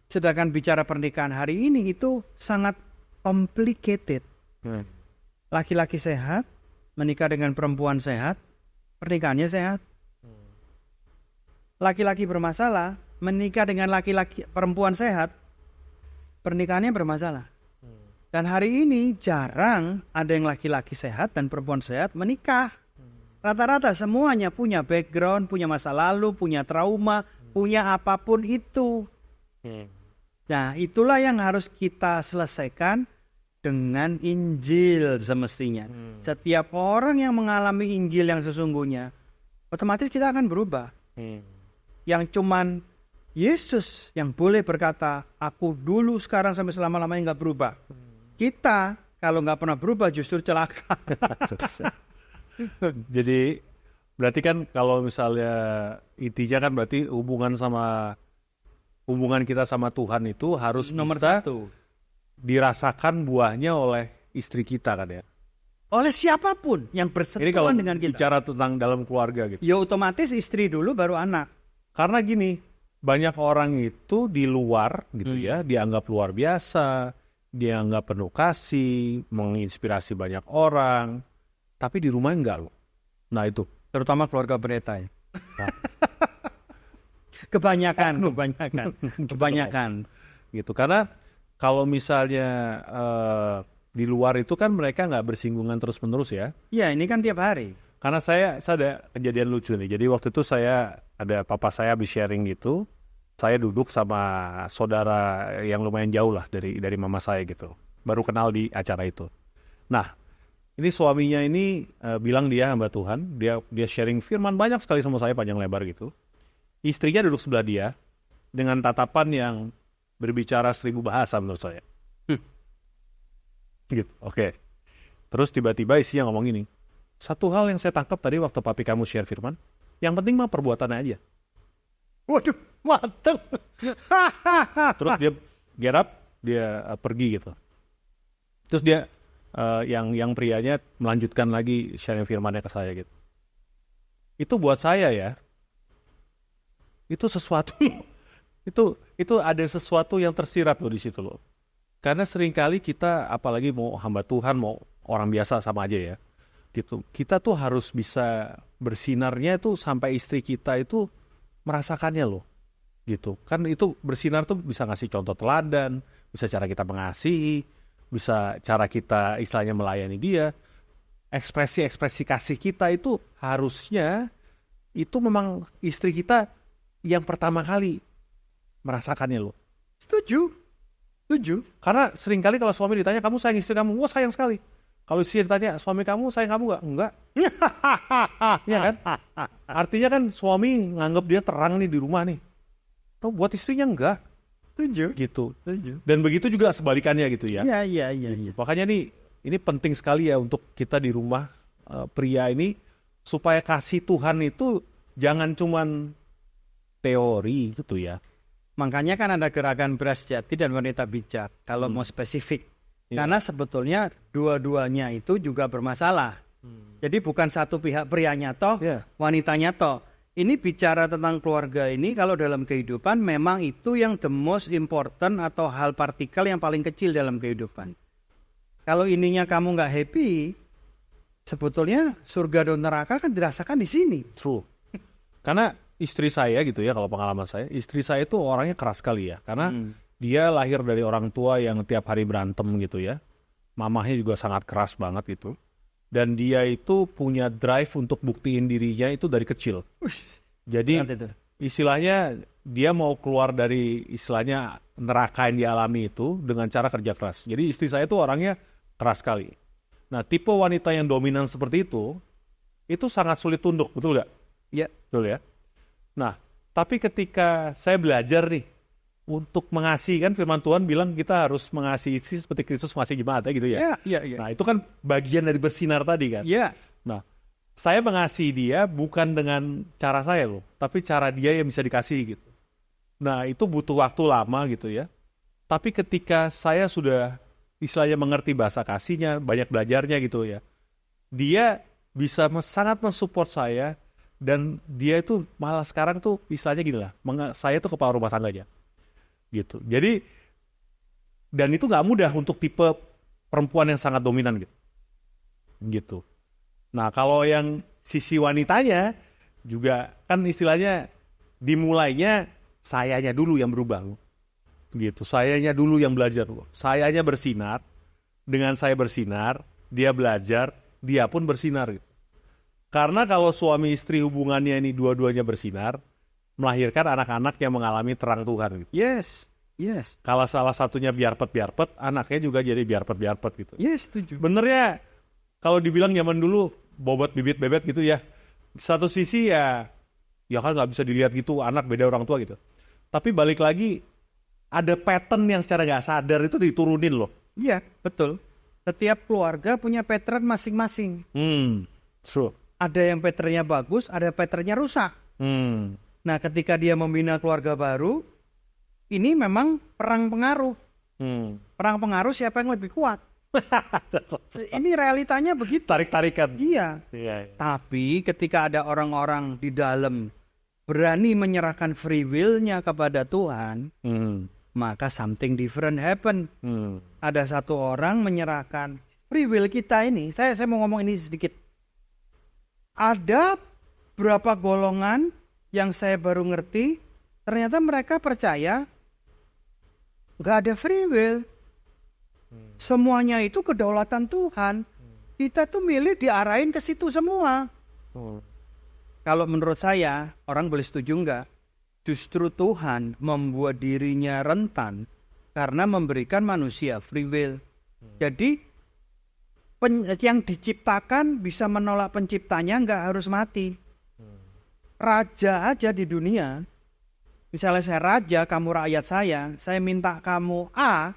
B: Sedangkan bicara pernikahan hari ini itu sangat complicated. Laki-laki sehat menikah dengan perempuan sehat, pernikahannya sehat. Laki-laki bermasalah menikah dengan laki-laki perempuan sehat, pernikahannya bermasalah. Dan hari ini jarang ada yang laki-laki sehat dan perempuan sehat menikah. Rata-rata semuanya punya background, punya masa lalu, punya trauma, punya apapun itu. Nah, itulah yang harus kita selesaikan dengan Injil semestinya. Setiap orang yang mengalami Injil yang sesungguhnya, otomatis kita akan berubah. Yang cuman Yesus yang boleh berkata, aku dulu, sekarang, sampai selama-lamanya nggak berubah. Kita kalau nggak pernah berubah justru celaka.
A: Jadi berarti kan kalau misalnya intinya kan berarti hubungan kita sama Tuhan itu harus
B: nomor
A: bisa
B: satu.
A: Dirasakan buahnya oleh istri kita kan ya.
B: Oleh siapapun yang
A: Ini kalau
B: bersentuhan dengan kita.
A: bicara tentang dalam keluarga gitu.
B: Ya otomatis istri dulu baru anak.
A: Karena gini, banyak orang itu di luar gitu ya, dianggap luar biasa, dianggap penuh kasih, menginspirasi banyak orang, tapi di rumah enggak loh. Nah itu.
B: Terutama keluarga pendeta ya.
A: Nah.
B: Kebanyakan.
A: Gitu. Karena kalau misalnya di luar itu kan mereka nggak bersinggungan terus-menerus ya.
B: Ya ini kan tiap hari.
A: Karena saya ada kejadian lucu nih. Jadi waktu itu ada papa saya habis sharing gitu. saya duduk sama saudara yang lumayan jauh lah dari mama saya gitu. Baru kenal di acara itu. Nah, ini suaminya ini bilang dia hamba Tuhan, dia sharing firman banyak sekali sama saya panjang lebar gitu. Istrinya duduk sebelah dia dengan tatapan yang berbicara 1000 bahasa menurut saya. Gitu, oke. Terus tiba-tiba isinya ngomong gini, satu hal yang saya tangkap tadi waktu papi kamu share firman, yang penting mah perbuatannya aja.
B: Waduh, mantap.
A: Terus dia get up, dia pergi gitu. Terus dia yang prianya melanjutkan lagi sharing firmannya ke saya gitu. Itu buat saya ya, itu sesuatu, itu ada sesuatu yang tersirat loh di situ loh. Karena seringkali kita, apalagi mau hamba Tuhan, mau orang biasa sama aja ya, gitu. Kita tuh harus bisa bersinarnya itu sampai istri kita itu merasakannya loh, gitu. Kan itu bersinar tuh bisa ngasih contoh teladan, bisa cara kita mengasihi, bisa cara kita istilahnya melayani dia. Ekspresi-ekspresi kasih kita itu harusnya itu memang istri kita yang pertama kali merasakannya loh.
B: Setuju.
A: Karena seringkali kalau suami ditanya, kamu sayang istri kamu? Wah, sayang sekali. Kalau istri ditanya, suami kamu sayang kamu nggak? Enggak. Iya kan? Artinya kan suami nganggap dia terang nih di rumah nih. Tuh buat istrinya enggak.
B: Setuju.
A: Gitu. Dan begitu juga sebalikannya gitu ya.
B: Iya.
A: Makanya nih, ini penting sekali ya untuk kita di rumah pria ini, supaya kasih Tuhan itu jangan cuman teori gitu ya.
B: Makanya kan ada gerakan beras jati dan wanita bijak kalau mau spesifik.
A: Ya.
B: Karena sebetulnya dua-duanya itu juga bermasalah. Jadi bukan satu pihak prianya toh,
A: Ya.
B: wanitanya toh. Ini bicara tentang keluarga ini kalau dalam kehidupan memang itu yang the most important atau hal partikel yang paling kecil dalam kehidupan. Kalau ininya kamu nggak happy, sebetulnya surga dan neraka kan dirasakan di sini.
A: True. Karena istri saya gitu ya, kalau pengalaman saya, istri saya itu orangnya keras sekali ya. Karena dia lahir dari orang tua yang tiap hari berantem gitu ya. Mamahnya juga sangat keras banget gitu. Dan dia itu punya drive untuk buktiin dirinya itu dari kecil. Jadi istilahnya dia mau keluar dari istilahnya neraka yang dialami itu dengan cara kerja keras. Jadi istri saya itu orangnya keras sekali. Nah, tipe wanita yang dominan seperti itu sangat sulit tunduk, betul nggak?
B: Ya.
A: Betul ya? Nah, tapi ketika saya belajar nih untuk mengasihi, kan firman Tuhan bilang kita harus mengasihi istri seperti Kristus mengasihi jemaatnya gitu ya.
B: Iya.
A: Nah, itu kan bagian dari bersinar tadi kan.
B: Iya.
A: Nah, saya mengasihi dia bukan dengan cara saya loh, tapi cara dia yang bisa dikasihi gitu. Nah, itu butuh waktu lama gitu ya. Tapi ketika saya sudah istilahnya mengerti bahasa kasihnya, banyak belajarnya gitu ya, dia bisa sangat mensupport saya. Dan dia itu malah sekarang tuh istilahnya gini lah, saya tuh kepala rumah tangganya gitu. Jadi, dan itu nggak mudah untuk tipe perempuan yang sangat dominan gitu. Nah, kalau yang sisi wanitanya juga kan istilahnya dimulainya sayanya dulu yang berubah gitu. Sayanya dulu yang belajar, sayanya bersinar. Dengan saya bersinar, dia belajar, dia pun bersinar gitu. Karena kalau suami istri hubungannya ini dua-duanya bersinar, melahirkan anak-anak yang mengalami terang Tuhan gitu.
B: Yes.
A: Kalau salah satunya biarpet, anaknya juga jadi biarpet gitu.
B: Yes, setuju.
A: Benernya kalau dibilang zaman dulu bobot bibit bebet gitu ya, di satu sisi ya kan nggak bisa dilihat gitu, anak beda orang tua gitu. Tapi balik lagi, ada pattern yang secara nggak sadar itu diturunin loh.
B: Iya, betul. Setiap keluarga punya pattern masing-masing.
A: True.
B: Ada yang patternnya bagus, ada patternnya rusak. Nah, ketika dia membina keluarga baru, ini memang perang pengaruh. Perang pengaruh siapa yang lebih kuat. Ini realitanya begitu.
A: Tarik-tarikan.
B: Iya. Tapi ketika ada orang-orang di dalam berani menyerahkan free will-nya kepada Tuhan, maka something different happen. Ada satu orang menyerahkan free will kita ini. Saya mau ngomong ini sedikit. Ada berapa golongan yang saya baru ngerti, ternyata mereka percaya nggak ada free will. Semuanya itu kedaulatan Tuhan. Kita tuh milih diarahin ke situ semua. Kalau menurut saya, orang boleh setuju nggak? Justru Tuhan membuat dirinya rentan karena memberikan manusia free will. Jadi yang diciptakan bisa menolak penciptanya, nggak harus mati. Raja aja di dunia, misalnya saya raja, kamu rakyat saya minta kamu A,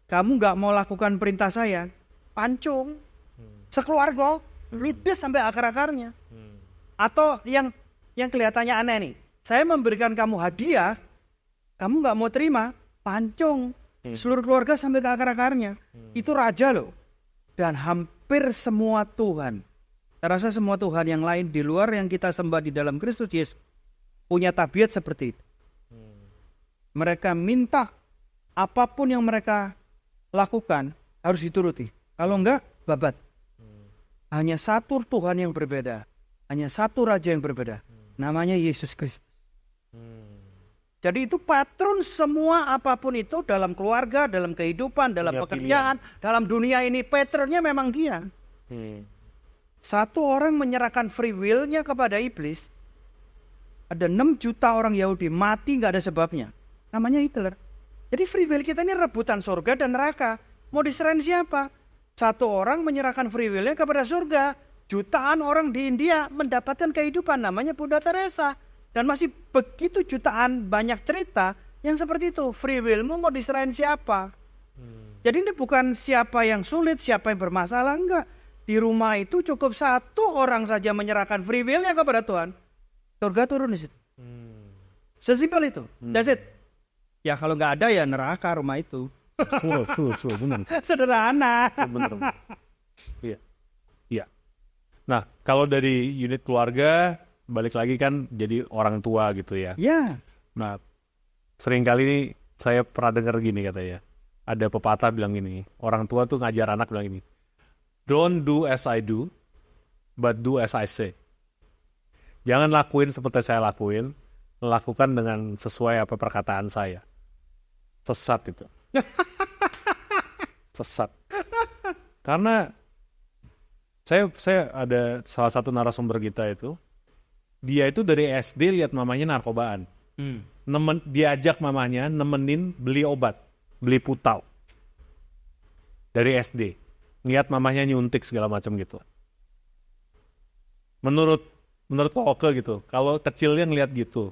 B: kamu nggak mau lakukan perintah saya, pancung, sekeluarga, ludes sampai akar-akarnya. Atau yang kelihatannya aneh nih, saya memberikan kamu hadiah, kamu nggak mau terima, pancung, seluruh keluarga sampai ke akar-akarnya. Itu raja loh. Dan hampir semua Tuhan, saya rasa semua Tuhan yang lain di luar yang kita sembah di dalam Kristus Yesus punya tabiat seperti itu. Mereka minta apapun yang mereka lakukan harus dituruti. Kalau enggak, babat. Hanya satu Tuhan yang berbeda, hanya satu Raja yang berbeda, namanya Yesus Kristus. Jadi itu patron semua apapun itu dalam keluarga, dalam kehidupan, dalam pekerjaan, dalam dunia ini patronnya memang dia. Satu orang menyerahkan free will-nya kepada iblis. Ada 6 juta orang Yahudi mati gak ada sebabnya. Namanya Hitler. Jadi free will kita ini rebutan surga dan neraka. Mau diserahin siapa? Satu orang menyerahkan free will-nya kepada surga. Jutaan orang di India mendapatkan kehidupan, namanya Bunda Teresa. Dan masih begitu jutaan banyak cerita yang seperti itu. Free will-mu mau diserahin siapa? Jadi ini bukan siapa yang sulit, siapa yang bermasalah, enggak. Di rumah itu cukup satu orang saja menyerahkan free will-nya kepada Tuhan. Surga turun di situ. Sesimpel itu. That's it. Ya kalau nggak ada ya neraka rumah itu.
A: Benar.
B: Sederhana.
A: Benar. Iya. Iya. Nah, kalau dari unit keluarga balik lagi kan jadi orang tua gitu ya.
B: Ya.
A: Nah, sering kali ini saya pernah dengar gini katanya. Ada pepatah bilang gini, orang tua tuh ngajar anak bilang gini, don't do as I do, but do as I say. Jangan lakuin seperti saya lakuin, lakukan dengan sesuai apa perkataan saya. Sesat itu. Sesat. Karena saya ada salah satu narasumber kita itu, dia itu dari SD lihat mamanya narkobaan. Diajak mamanya nemenin beli obat, beli putau. Dari SD. Lihat mamanya nyuntik segala macam gitu. Menurut Pak Oke gitu, kalau kecilnya ngelihat gitu,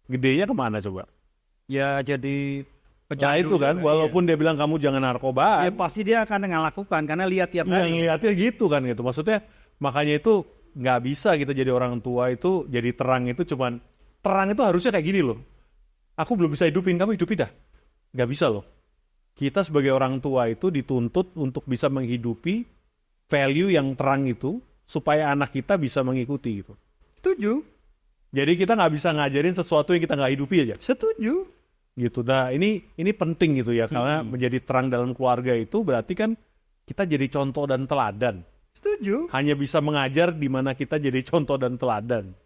A: gedenya kemana coba?
B: Ya jadi
A: Nah itu kan, walaupun dia bilang kamu jangan narkobaan.
B: Ya pasti dia akan ngelakukan, karena lihat tiap hari.
A: Ngeliatnya gitu kan gitu. Maksudnya makanya itu nggak bisa kita jadi orang tua itu, jadi terang itu cuman, terang itu harusnya kayak gini loh. Aku belum bisa hidupin, kamu hidupin dah. Nggak bisa loh. Kita sebagai orang tua itu dituntut untuk bisa menghidupi value yang terang itu, supaya anak kita bisa mengikuti gitu.
B: Setuju.
A: Jadi kita nggak bisa ngajarin sesuatu yang kita nggak hidupi aja.
B: Setuju.
A: Gitu. Nah ini penting gitu ya, karena menjadi terang dalam keluarga itu berarti kan kita jadi contoh dan teladan.
B: Setuju.
A: Hanya bisa mengajar di mana kita jadi contoh dan teladan.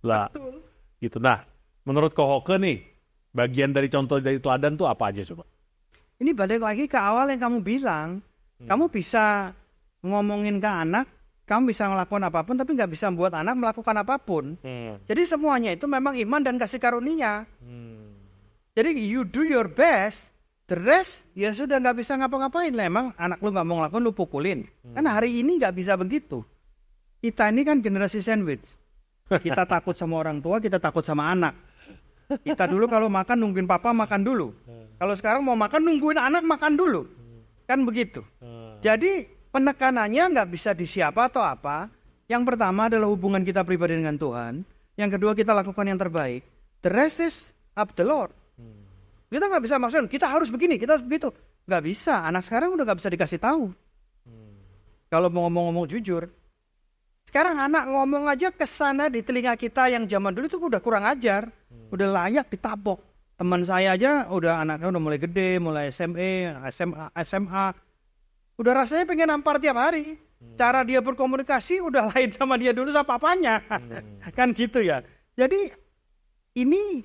A: Lah,
B: Betul.
A: gitu. Nah, menurut Ko Hoke nih, bagian dari contoh dari teladan tuh apa aja coba?
B: Ini balik lagi ke awal yang kamu bilang. Kamu bisa ngomongin ke anak, kamu bisa melakukan apapun, tapi nggak bisa membuat anak melakukan apapun. Jadi semuanya itu memang iman dan kasih karunia. Jadi you do your best, the rest ya sudah nggak bisa ngapa-ngapain. Lah emang anak lu nggak mau ngelakuin, lu pukulin. Kan hari ini nggak bisa begitu. Kita ini kan generasi sandwich. Kita takut sama orang tua, kita takut sama anak. Kita dulu kalau makan nungguin papa makan dulu. Kalau sekarang mau makan nungguin anak makan dulu. Kan begitu. Jadi penekanannya nggak bisa di siapa atau apa. Yang pertama adalah hubungan kita pribadi dengan Tuhan. Yang kedua kita lakukan yang terbaik. The rest is up the Lord. Kita nggak bisa maksudnya kita harus begini, kita harus begitu. Nggak bisa. Anak sekarang udah nggak bisa dikasih tahu. Kalau mau ngomong-ngomong jujur. Sekarang anak ngomong aja kesana di telinga kita yang zaman dulu itu udah kurang ajar. Udah layak ditabok. Teman saya aja udah anaknya udah mulai gede, mulai SMA. Udah rasanya pengen nampar tiap hari. Cara dia berkomunikasi udah lain sama dia dulu sama papanya. Kan gitu ya. Jadi ini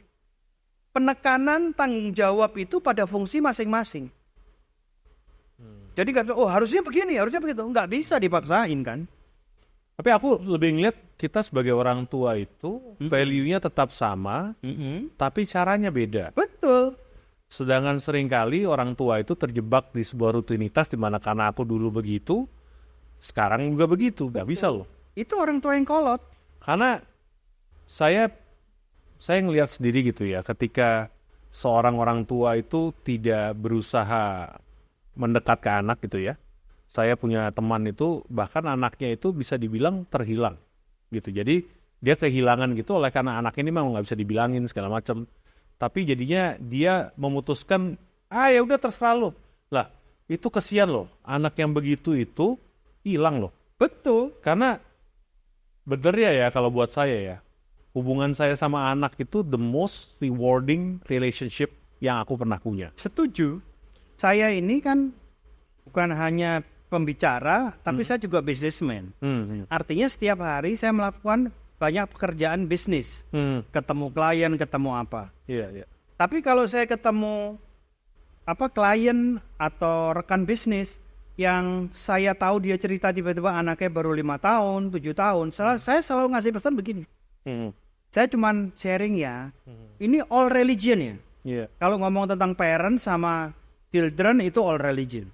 B: penekanan tanggung jawab itu pada fungsi masing-masing. Jadi nggak bisa, oh harusnya begini, harusnya begitu. Nggak bisa dipaksain kan.
A: Tapi aku lebih ngeliat kita sebagai orang tua itu value-nya tetap sama, tapi caranya beda.
B: Betul.
A: Sedangkan seringkali orang tua itu terjebak di sebuah rutinitas di mana karena aku dulu begitu, sekarang juga begitu, nggak bisa loh.
B: Itu orang tua yang kolot.
A: Karena saya ngelihat sendiri gitu ya, ketika seorang orang tua itu tidak berusaha mendekat ke anak gitu ya. Saya punya teman itu bahkan anaknya itu bisa dibilang terhilang gitu. Jadi dia kehilangan gitu oleh karena anak ini memang nggak bisa dibilangin segala macam. Tapi jadinya dia memutuskan, ya udah terserah lo. Lah itu kesian loh, anak yang begitu itu hilang loh.
B: Betul.
A: Karena bener ya kalau buat saya ya, hubungan saya sama anak itu the most rewarding relationship yang aku pernah punya.
B: Setuju. Saya ini kan bukan hanya pembicara, tapi saya juga businessman. Artinya setiap hari saya melakukan banyak pekerjaan bisnis. Ketemu klien, ketemu apa.
A: Iya.
B: Tapi kalau saya ketemu klien atau rekan bisnis yang saya tahu dia cerita tiba-tiba anaknya baru 5 tahun, 7 tahun, saya selalu ngasih pesan begini. Saya cuman sharing ya. Ini all religion ya. Kalau ngomong tentang parents sama children itu all religion.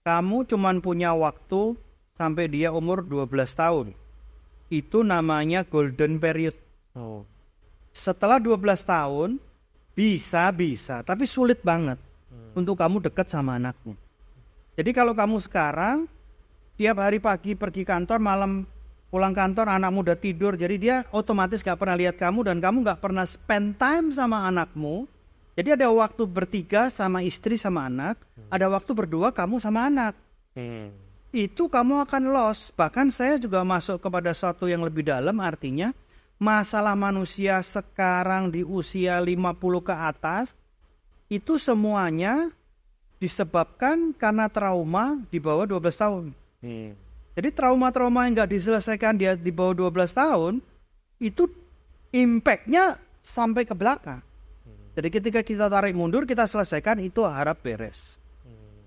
B: Kamu cuman punya waktu sampai dia umur 12 tahun. Itu namanya golden period. Setelah 12 tahun, bisa, tapi sulit banget untuk kamu dekat sama anakmu. Jadi kalau kamu sekarang, tiap hari pagi pergi kantor, malam pulang kantor, anakmu udah tidur, jadi dia otomatis gak pernah lihat kamu dan kamu gak pernah spend time sama anakmu. Jadi ada waktu bertiga sama istri sama anak, ada waktu berdua kamu sama anak. Itu kamu akan lost. Bahkan saya juga masuk kepada sesuatu yang lebih dalam, artinya masalah manusia sekarang di usia 50 ke atas, itu semuanya disebabkan karena trauma di bawah 12 tahun. Jadi trauma-trauma yang gak diselesaikan dia di bawah 12 tahun, itu impact-nya sampai ke belakang. Jadi ketika kita tarik mundur, kita selesaikan, itu harap beres.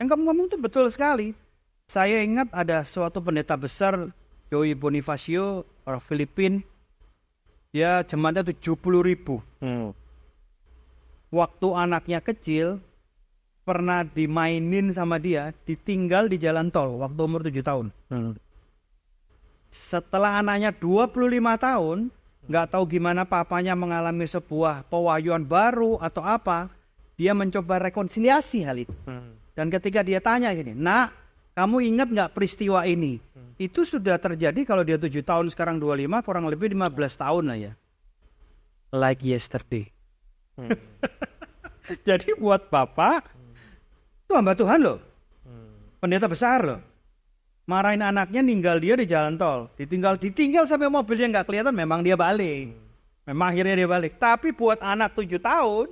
B: Yang kamu ngomong itu betul sekali. Saya ingat ada suatu pendeta besar, Joey Bonifacio, orang Filipina. Dia jemaatnya 70.000. Waktu anaknya kecil, pernah dimainin sama dia, ditinggal di jalan tol waktu umur 7 tahun. Setelah anaknya 25 tahun, nggak tahu gimana papanya mengalami sebuah pewahyuan baru atau apa, dia mencoba rekonsiliasi hal itu. Dan ketika dia tanya gini, nak, kamu ingat nggak peristiwa ini? Itu sudah terjadi kalau dia 7 tahun, sekarang 25, kurang lebih 15 tahun lah ya. Like yesterday. Jadi buat bapak, itu hamba Tuhan loh. Pendeta besar loh. Marahin anaknya, ninggal dia di jalan tol. Ditinggal sampai mobilnya nggak kelihatan, memang dia balik. Memang akhirnya dia balik. Tapi buat anak 7 tahun,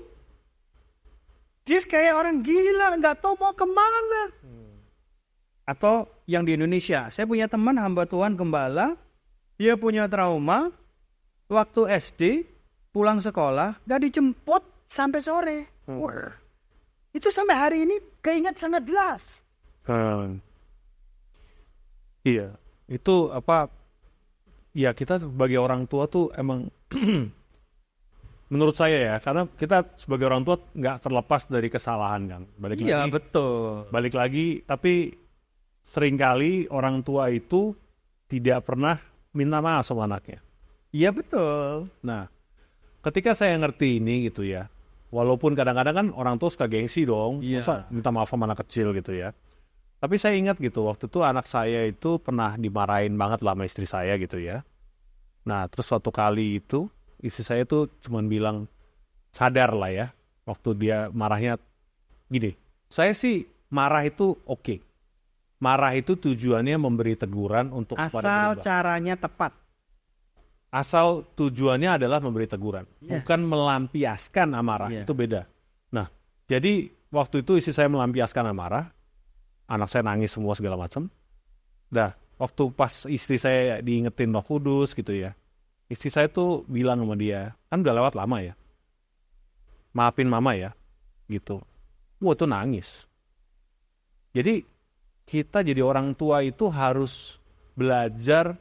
B: dia kayak orang gila, nggak tahu mau kemana. Atau yang di Indonesia, saya punya teman hamba Tuhan gembala, dia punya trauma, waktu SD, pulang sekolah, nggak dijemput sampai sore. Wah, itu sampai hari ini keingat sangat jelas.
A: Iya, itu apa? Ya kita sebagai orang tua tuh emang menurut saya ya, karena kita sebagai orang tua nggak terlepas dari kesalahan kan. Balik lagi,
B: betul.
A: Balik lagi, tapi seringkali orang tua itu tidak pernah minta maaf sama anaknya.
B: Iya betul.
A: Nah, ketika saya ngerti ini gitu ya, walaupun kadang-kadang kan orang tua suka gengsi dong, masa minta maaf sama anak kecil gitu ya. Tapi saya ingat gitu, waktu itu anak saya itu pernah dimarahin banget lah sama istri saya gitu ya. Nah, terus suatu kali itu, istri saya tuh cuman bilang, sadar lah ya, waktu dia marahnya gini, saya sih marah itu oke. Marah itu tujuannya memberi teguran untuk
B: asal caranya tepat.
A: Asal tujuannya adalah memberi teguran, bukan melampiaskan amarah, itu beda. Nah, jadi waktu itu istri saya melampiaskan amarah, anak saya nangis semua segala macam. Dah, waktu pas istri saya diingetin Roh Kudus gitu ya, istri saya tuh bilang sama dia, kan udah lewat lama ya, maafin mama ya, gitu. Wah, itu nangis. Jadi kita jadi orang tua itu harus belajar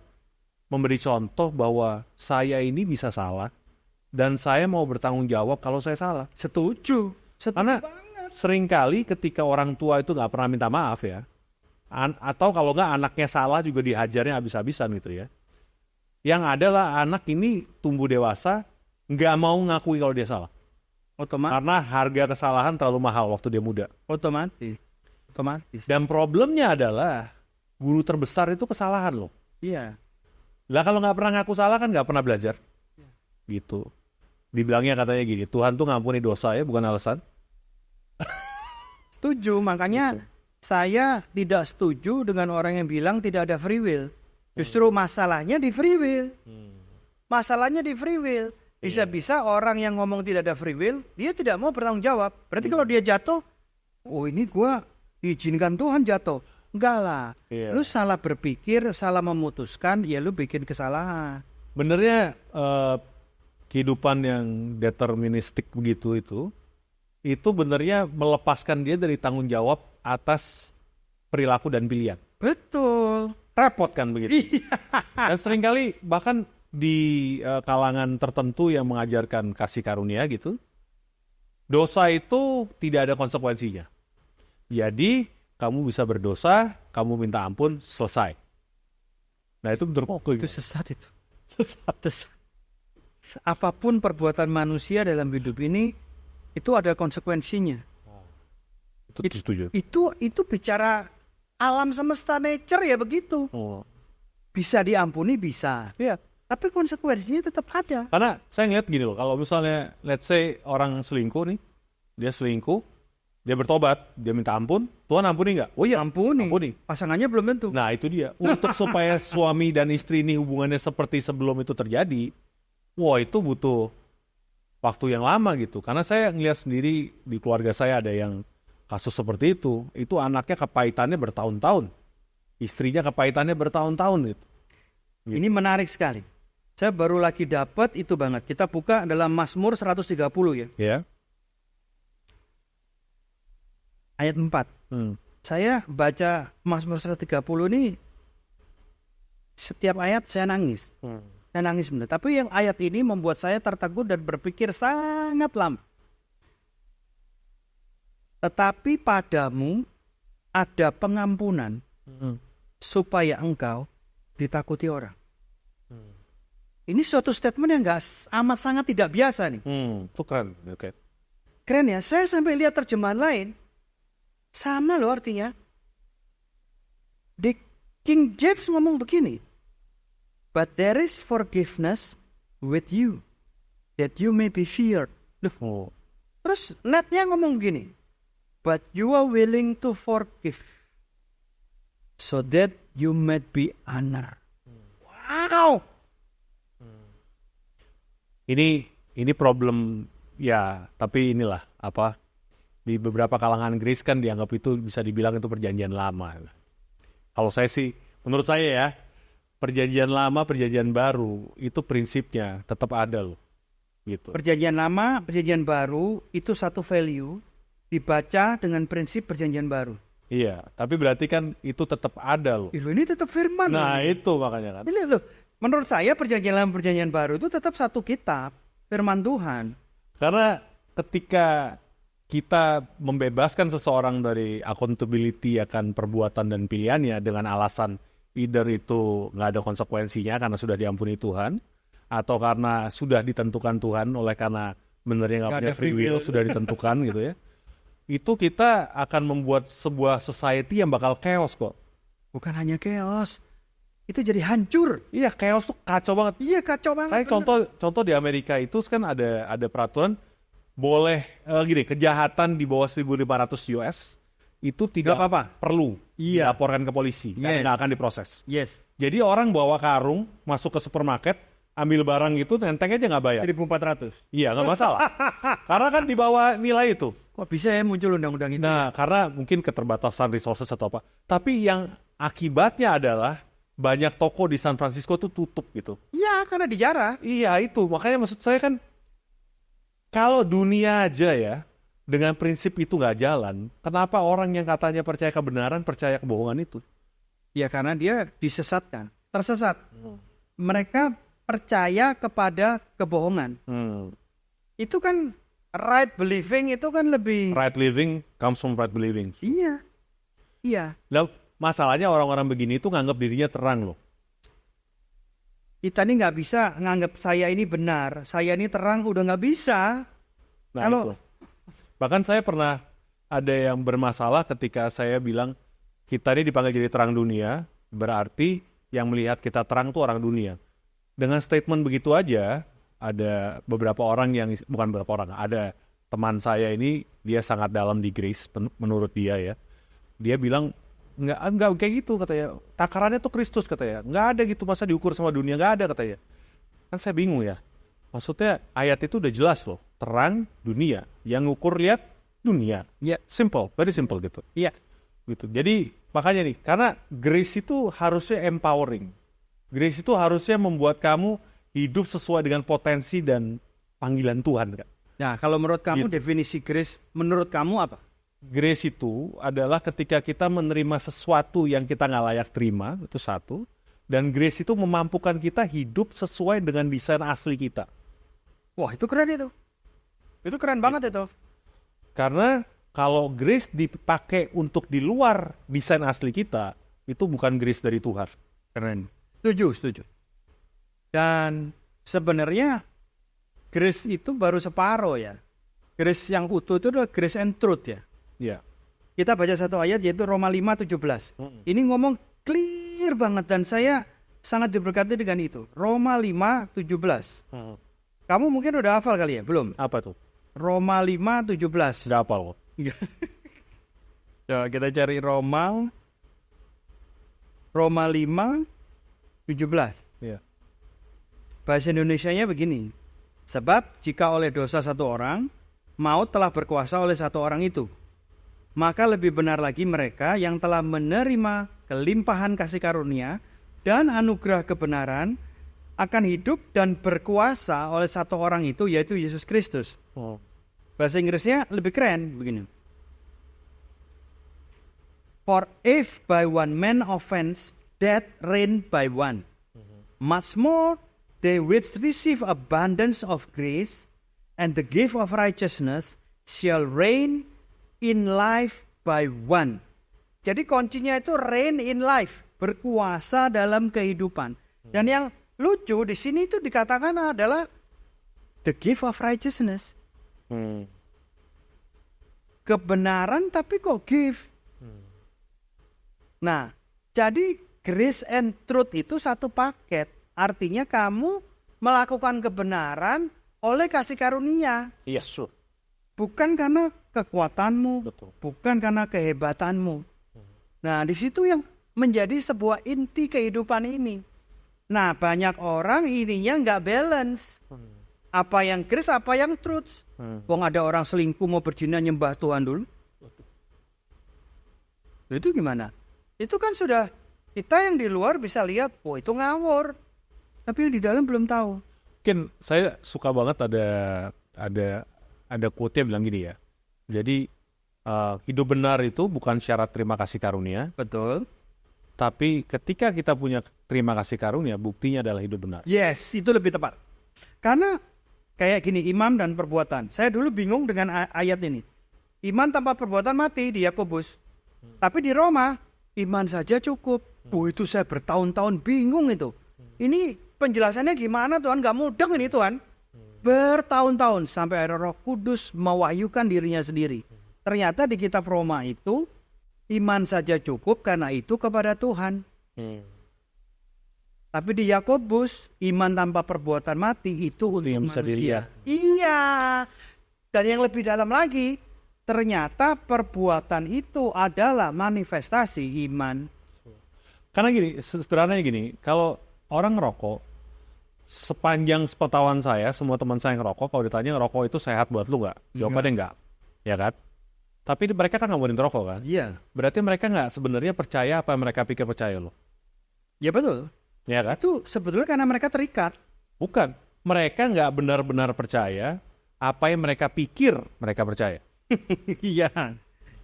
A: memberi contoh bahwa saya ini bisa salah dan saya mau bertanggung jawab kalau saya salah.
B: Setuju.
A: Karena seringkali ketika orang tua itu nggak pernah minta maaf ya, atau kalau nggak anaknya salah juga dihajarnya habis-habisan gitu ya. Yang adalah anak ini tumbuh dewasa nggak mau ngakui kalau dia salah. Karena harga kesalahan terlalu mahal waktu dia muda.
B: Otomatis.
A: Dan problemnya adalah guru terbesar itu kesalahan loh.
B: Iya.
A: Lah kalau nggak pernah ngaku salah kan nggak pernah belajar. Gitu. Dibilangnya katanya gini, Tuhan tuh ngampuni dosa ya, bukan alasan.
B: Setuju, makanya saya tidak setuju dengan orang yang bilang tidak ada free will. Justru masalahnya di free will. Masalahnya di free will. Bisa-bisa orang yang ngomong tidak ada free will, dia tidak mau bertanggung jawab. Berarti kalau dia jatuh, oh ini gua diizinkan Tuhan jatuh. Enggak lah. Lu salah berpikir, salah memutuskan, ya lu bikin kesalahan.
A: Benernya kehidupan yang deterministik begitu itu benernya melepaskan dia dari tanggung jawab atas perilaku dan pilihan.
B: Betul.
A: Repot kan begitu. Dan seringkali bahkan di kalangan tertentu yang mengajarkan kasih karunia gitu, dosa itu tidak ada konsekuensinya. Jadi kamu bisa berdosa, kamu minta ampun, selesai. Nah itu betul.
B: Itu sesat itu. Sesat. Apapun perbuatan manusia dalam hidup ini, itu ada konsekuensinya.
A: Itu setuju.
B: Itu bicara alam semesta nature ya begitu. Bisa diampuni bisa.
A: Iya.
B: Tapi konsekuensinya tetap ada.
A: Karena saya ngeliat gini loh, kalau misalnya let's say orang selingkuh nih, dia selingkuh, dia bertobat, dia minta ampun, Tuhan ampuni nggak? Oh iya,
B: ampuni. Pasangannya belum tentu.
A: Nah itu dia. Untuk supaya suami dan istri ini hubungannya seperti sebelum itu terjadi, wah itu butuh waktu yang lama gitu. Karena saya ngeliat sendiri di keluarga saya ada yang kasus seperti itu anaknya kepahitannya bertahun-tahun, istrinya kepahitannya bertahun-tahun gitu.
B: Ini menarik sekali. Saya baru lagi dapat itu banget. Kita buka dalam Mazmur 130 ya.
A: Ya.
B: Ayat 4. Saya baca Mazmur 130 ini setiap ayat saya nangis. Saya nangis benar. Tapi yang ayat ini membuat saya tertegun dan berpikir sangat lama. Tetapi padamu ada pengampunan supaya engkau ditakuti orang. Ini suatu statement yang amat sangat tidak biasa nih.
A: Itu keren. Okay.
B: Keren ya. Saya sampai lihat terjemahan lain. Sama loh artinya. Di King James ngomong begini. But there is forgiveness with you, that you may be feared. Terus netnya ngomong begini. But you are willing to forgive, so that you might be honored. Wow.
A: Ini problem ya, tapi inilah apa di beberapa kalangan Inggris kan dianggap itu bisa dibilang itu perjanjian lama. Kalau saya sih, menurut saya ya, perjanjian lama, perjanjian baru itu prinsipnya tetap ada loh. Gitu.
B: Perjanjian lama, perjanjian baru itu satu value dibaca dengan prinsip perjanjian baru.
A: Iya, tapi berarti kan itu tetap ada loh.
B: Ini tetap firman.
A: Nah itu makanya kan.
B: Ini loh. Menurut saya perjanjian lama perjanjian baru itu tetap satu kitab, firman Tuhan.
A: Karena ketika kita membebaskan seseorang dari accountability akan perbuatan dan pilihannya dengan alasan either itu nggak ada konsekuensinya karena sudah diampuni Tuhan, atau karena sudah ditentukan Tuhan oleh karena benernya nggak punya free will sudah ditentukan gitu ya, itu kita akan membuat sebuah society yang bakal chaos kok.
B: Bukan hanya chaos. Itu jadi hancur.
A: Iya, chaos tuh kacau banget.
B: Iya, kacau banget.
A: Kayak contoh di Amerika itu kan ada peraturan boleh kejahatan di bawah 1.500 US itu tidak perlu dilaporkan ke polisi, karena nggak akan diproses.
B: Yes.
A: Jadi orang bawa karung masuk ke supermarket, ambil barang itu nenteng aja nggak bayar.
B: 1.400.
A: Iya, nggak masalah. Karena kan di bawah nilai itu.
B: Kok bisa ya muncul undang-undang itu?
A: Nah, karena mungkin keterbatasan resources atau apa. Tapi yang akibatnya adalah banyak toko di San Francisco tuh tutup gitu.
B: Iya, karena dijarah.
A: Iya itu, makanya maksud saya kan kalau dunia aja ya dengan prinsip itu nggak jalan, kenapa orang yang katanya percaya kebenaran percaya kebohongan itu?
B: Ya karena dia disesatkan, tersesat. mereka percaya kepada kebohongan. Itu kan right believing itu kan lebih...
A: Right living comes from right believing.
B: Iya.
A: Nah, masalahnya orang-orang begini itu nganggap dirinya terang loh.
B: Kita ini nggak bisa nganggap saya ini benar, saya ini terang, udah nggak bisa.
A: Nah,
B: Kalau
A: itu. Bahkan saya pernah ada yang bermasalah ketika saya bilang kita ini dipanggil jadi terang dunia, berarti yang melihat kita terang tuh orang dunia. Dengan statement begitu aja, ada beberapa orang yang, bukan beberapa orang, ada teman saya ini, dia sangat dalam di grace, menurut dia ya. Dia bilang, enggak kayak gitu katanya. Takarannya tuh Kristus katanya. Enggak ada gitu, masa diukur sama dunia, enggak ada katanya. Kan saya bingung ya. Maksudnya ayat itu udah jelas loh. Terang dunia. Yang ngukur lihat dunia. Ya, simple, very simple gitu.
B: iya,
A: Gitu. Jadi makanya nih, karena grace itu harusnya empowering. Grace itu harusnya membuat kamu hidup sesuai dengan potensi dan panggilan Tuhan. Kak.
B: nah kalau menurut kamu definisi grace menurut kamu apa?
A: Grace itu adalah ketika kita menerima sesuatu yang kita nggak layak terima, itu satu. Dan grace itu memampukan kita hidup sesuai dengan desain asli kita.
B: Wah, itu keren itu. Itu keren banget itu.
A: Karena kalau grace dipakai untuk di luar desain asli kita, itu bukan grace dari Tuhan.
B: Keren. Setuju. Dan sebenarnya grace itu baru separuh ya. Grace yang utuh itu adalah grace and truth ya.
A: Ya.
B: Kita baca satu ayat yaitu Roma 5:17. Ini ngomong clear banget dan saya sangat diberkati dengan itu. Roma 5:17. Kamu mungkin udah hafal kali ya? Belum?
A: Apa tuh?
B: Roma 5:17.
A: Nggak hafal kok.
B: Coba kita cari Roma 5:17.
A: Ya.
B: Bahasa Indonesianya begini. Sebab jika oleh dosa satu orang, maut telah berkuasa oleh satu orang itu. Maka lebih benar lagi mereka yang telah menerima kelimpahan kasih karunia dan anugerah kebenaran akan hidup dan berkuasa oleh satu orang itu, yaitu Yesus Kristus. Bahasa Inggrisnya lebih keren begini. For if by one man offense death reigned by one, much more they which receive abundance of grace and the gift of righteousness shall reign in life by one. Jadi kuncinya itu reign in life, berkuasa dalam kehidupan. Dan yang lucu di sini itu dikatakan adalah the gift of righteousness. Kebenaran tapi kok gift. Nah, jadi grace and truth itu satu paket. Artinya kamu melakukan kebenaran oleh kasih karunia.
A: Yes, sure.
B: Bukan karena kekuatanmu,
A: Betul.
B: bukan karena kehebatanmu. Nah, di situ yang menjadi sebuah inti kehidupan ini. Nah, banyak orang ininya nggak balance. Apa yang grace, apa yang truth. Wong ada orang selingkuh mau berzina nyembah Tuhan dulu. Itu gimana? Itu kan sudah kita yang di luar bisa lihat, oh itu ngawur. Tapi yang di dalam belum tahu.
A: Mungkin saya suka banget ada quote-nya bilang gini ya. Jadi hidup benar itu bukan syarat terima kasih karunia.
B: Betul.
A: Tapi ketika kita punya terima kasih karunia, buktinya adalah hidup benar.
B: Yes, itu lebih tepat. Karena kayak gini, iman dan perbuatan. Saya dulu bingung dengan ayat ini. Iman tanpa perbuatan mati di Yakobus. Tapi di Roma, iman saja cukup. Itu saya bertahun-tahun bingung itu. Ini penjelasannya gimana Tuhan? Gak mudeng ini Tuhan. Bertahun-tahun sampai akhirnya Roh Kudus mewahyukan dirinya sendiri. Ternyata di kitab Roma itu, iman saja cukup karena itu kepada Tuhan. Tapi di Yakobus, iman tanpa perbuatan mati itu untuk manusia. Iya. Dan yang lebih dalam lagi, ternyata perbuatan itu adalah manifestasi iman.
A: Karena gini, sederhananya gini, kalau orang ngerokok, sepanjang sepengetahuan saya, semua teman saya yang ngerokok, kalau ditanya ngerokok itu sehat buat lu nggak? Jawabannya nggak, ya kan? Tapi mereka kan nggak mau ngerokok kan?
B: Iya.
A: Berarti mereka nggak sebenarnya percaya apa yang mereka pikir percaya loh.
B: Ya betul.
A: Ya kan?
B: Itu sebetulnya karena mereka terikat.
A: Bukan. Mereka nggak benar-benar percaya apa yang mereka pikir mereka percaya.
B: Iya.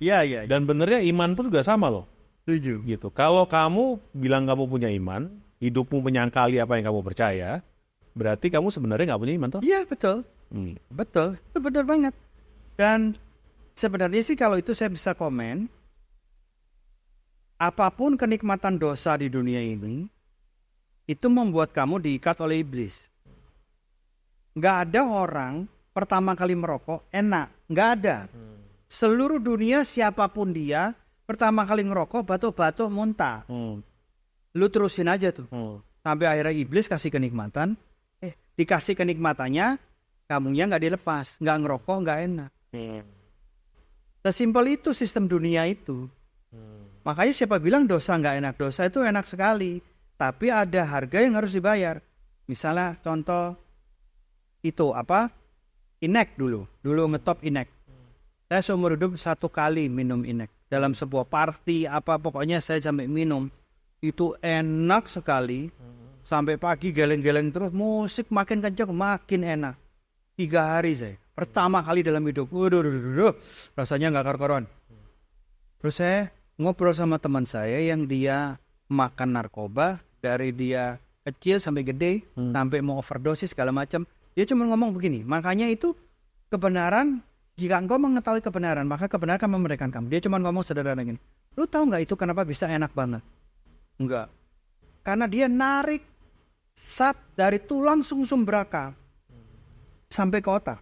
B: Iya.
A: Dan benernya iman pun juga sama loh.
B: Setuju.
A: Gitu. Kalau kamu bilang kamu punya iman, hidupmu menyangkali apa yang kamu percaya, berarti kamu sebenarnya nggak punya iman toh?
B: Iya, betul. Betul, itu benar banget. Dan sebenarnya sih kalau itu saya bisa komen, apapun kenikmatan dosa di dunia ini, itu membuat kamu diikat oleh iblis. Nggak ada orang pertama kali merokok enak, nggak ada. Seluruh dunia siapapun dia, pertama kali ngerokok batuk-batuk muntah. Lu terusin aja tuh. Sampai akhirnya iblis kasih kenikmatan, dikasih kenikmatannya, kamunya nggak dilepas, nggak ngerokok, nggak enak. Sesimpel itu sistem dunia itu. Makanya siapa bilang dosa nggak enak? Dosa itu enak sekali, tapi ada harga yang harus dibayar. Misalnya contoh itu Inek dulu ngetop Inek. Saya seumur hidup 1 kali minum Inek dalam sebuah party pokoknya saya sampai minum. Itu enak sekali. Sampai pagi geleng-geleng terus, musik makin kencang, makin enak. 3 hari saya. Pertama kali dalam hidup. Waduh, rasanya nggak karu-karuan. Terus saya ngobrol sama teman saya yang dia makan narkoba. Dari dia kecil sampai gede, sampai mau overdosis segala macam. Dia cuma ngomong begini, makanya itu kebenaran, jika engkau mengetahui kebenaran, maka kebenaran akan memberikan kamu. Dia cuma ngomong sederhana gini, lu tahu nggak itu kenapa bisa enak banget? Enggak. Karena dia narik zat dari tulang sumsum belakang sampai ke otak.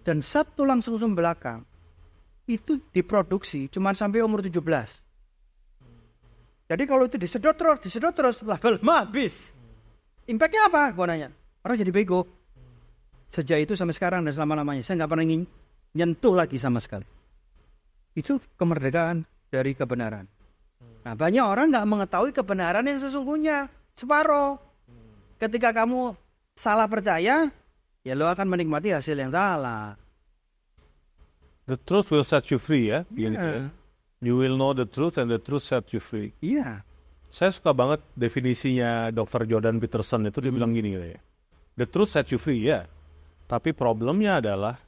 B: Dan zat tulang sumsum belakang itu diproduksi cuma sampai umur 17. Jadi kalau itu disedot terus, lama habis. Impactnya apa? Gua nanya. Orang jadi bego. Sejak itu sampai sekarang dan selama-lamanya saya nggak pernah nyentuh lagi sama sekali. Itu kemerdekaan dari kebenaran. Nah, banyak orang nggak mengetahui kebenaran yang sesungguhnya. Separuh. Ketika kamu salah percaya, ya lo akan menikmati hasil yang salah.
A: The truth will set you free ya.
B: Yeah.
A: You will know the truth and the truth set you free.
B: Iya.
A: Saya suka banget definisinya Dr. Jordan Peterson itu, dia bilang gini ya. The truth set you free ya. Tapi problemnya adalah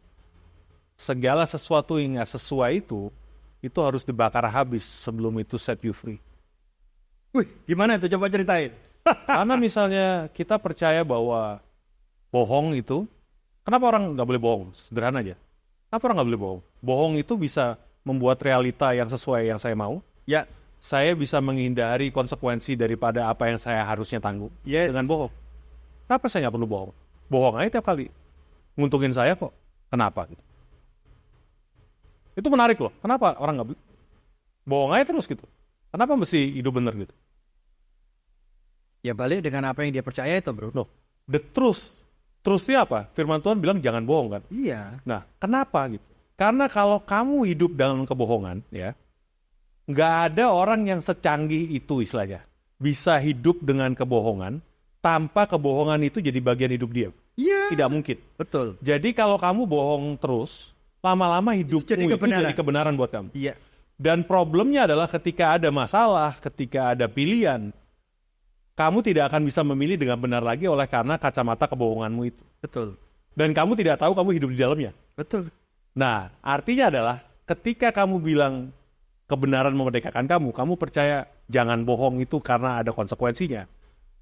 A: segala sesuatu yang nggak sesuai itu harus dibakar habis sebelum itu set you free.
B: Wih, gimana itu? Coba ceritain.
A: Karena misalnya kita percaya bahwa bohong itu, kenapa orang nggak boleh bohong? Sederhana aja. Kenapa orang nggak boleh bohong? Bohong itu bisa membuat realita yang sesuai yang saya mau.
B: Ya.
A: Saya bisa menghindari konsekuensi daripada apa yang saya harusnya tanggung dengan bohong. Kenapa saya nggak perlu bohong? Bohong aja tiap kali. Nguntungin saya kok. Kenapa? Gitu. Itu menarik loh. Kenapa orang nggak bohong aja terus gitu? Kenapa mesti hidup bener gitu?
B: Ya balik dengan apa yang dia percaya itu, bro.
A: No, the truth. Truth-nya apa? Firman Tuhan bilang jangan bohong kan?
B: Iya.
A: Nah, kenapa gitu? Karena kalau kamu hidup dalam kebohongan, ya, nggak ada orang yang secanggih itu istilahnya. Bisa hidup dengan kebohongan, tanpa kebohongan itu jadi bagian hidup dia.
B: Iya.
A: Tidak mungkin.
B: Betul.
A: Jadi kalau kamu bohong terus, lama-lama hidupmu itu jadi kebenaran buat kamu.
B: Iya.
A: Dan problemnya adalah ketika ada masalah, ketika ada pilihan, kamu tidak akan bisa memilih dengan benar lagi oleh karena kacamata kebohonganmu itu.
B: Betul.
A: Dan kamu tidak tahu kamu hidup di dalamnya.
B: Betul.
A: Nah, artinya adalah ketika kamu bilang kebenaran memerdekakan kamu percaya jangan bohong itu karena ada konsekuensinya.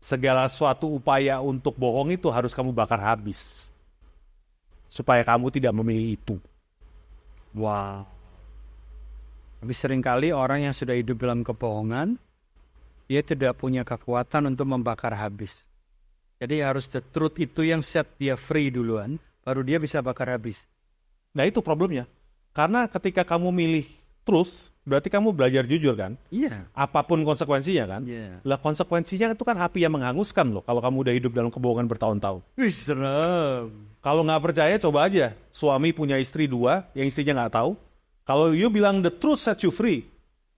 A: Segala suatu upaya untuk bohong itu harus kamu bakar habis. Supaya kamu tidak memilih itu.
B: Wow. Tapi seringkali orang yang sudah hidup dalam kebohongan, dia tidak punya kekuatan untuk membakar habis. Jadi harus the truth itu yang set dia free duluan, baru dia bisa bakar habis.
A: Nah itu problemnya. Karena ketika kamu milih truth, berarti kamu belajar jujur kan?
B: Iya.
A: Apapun konsekuensinya kan?
B: Iya.
A: Lah konsekuensinya itu kan api yang menghanguskan loh kalau kamu udah hidup dalam kebohongan bertahun-tahun.
B: Wih, serem.
A: Kalau nggak percaya coba aja. Suami punya istri 2, yang istrinya nggak tahu. Kalau you bilang the truth set you free,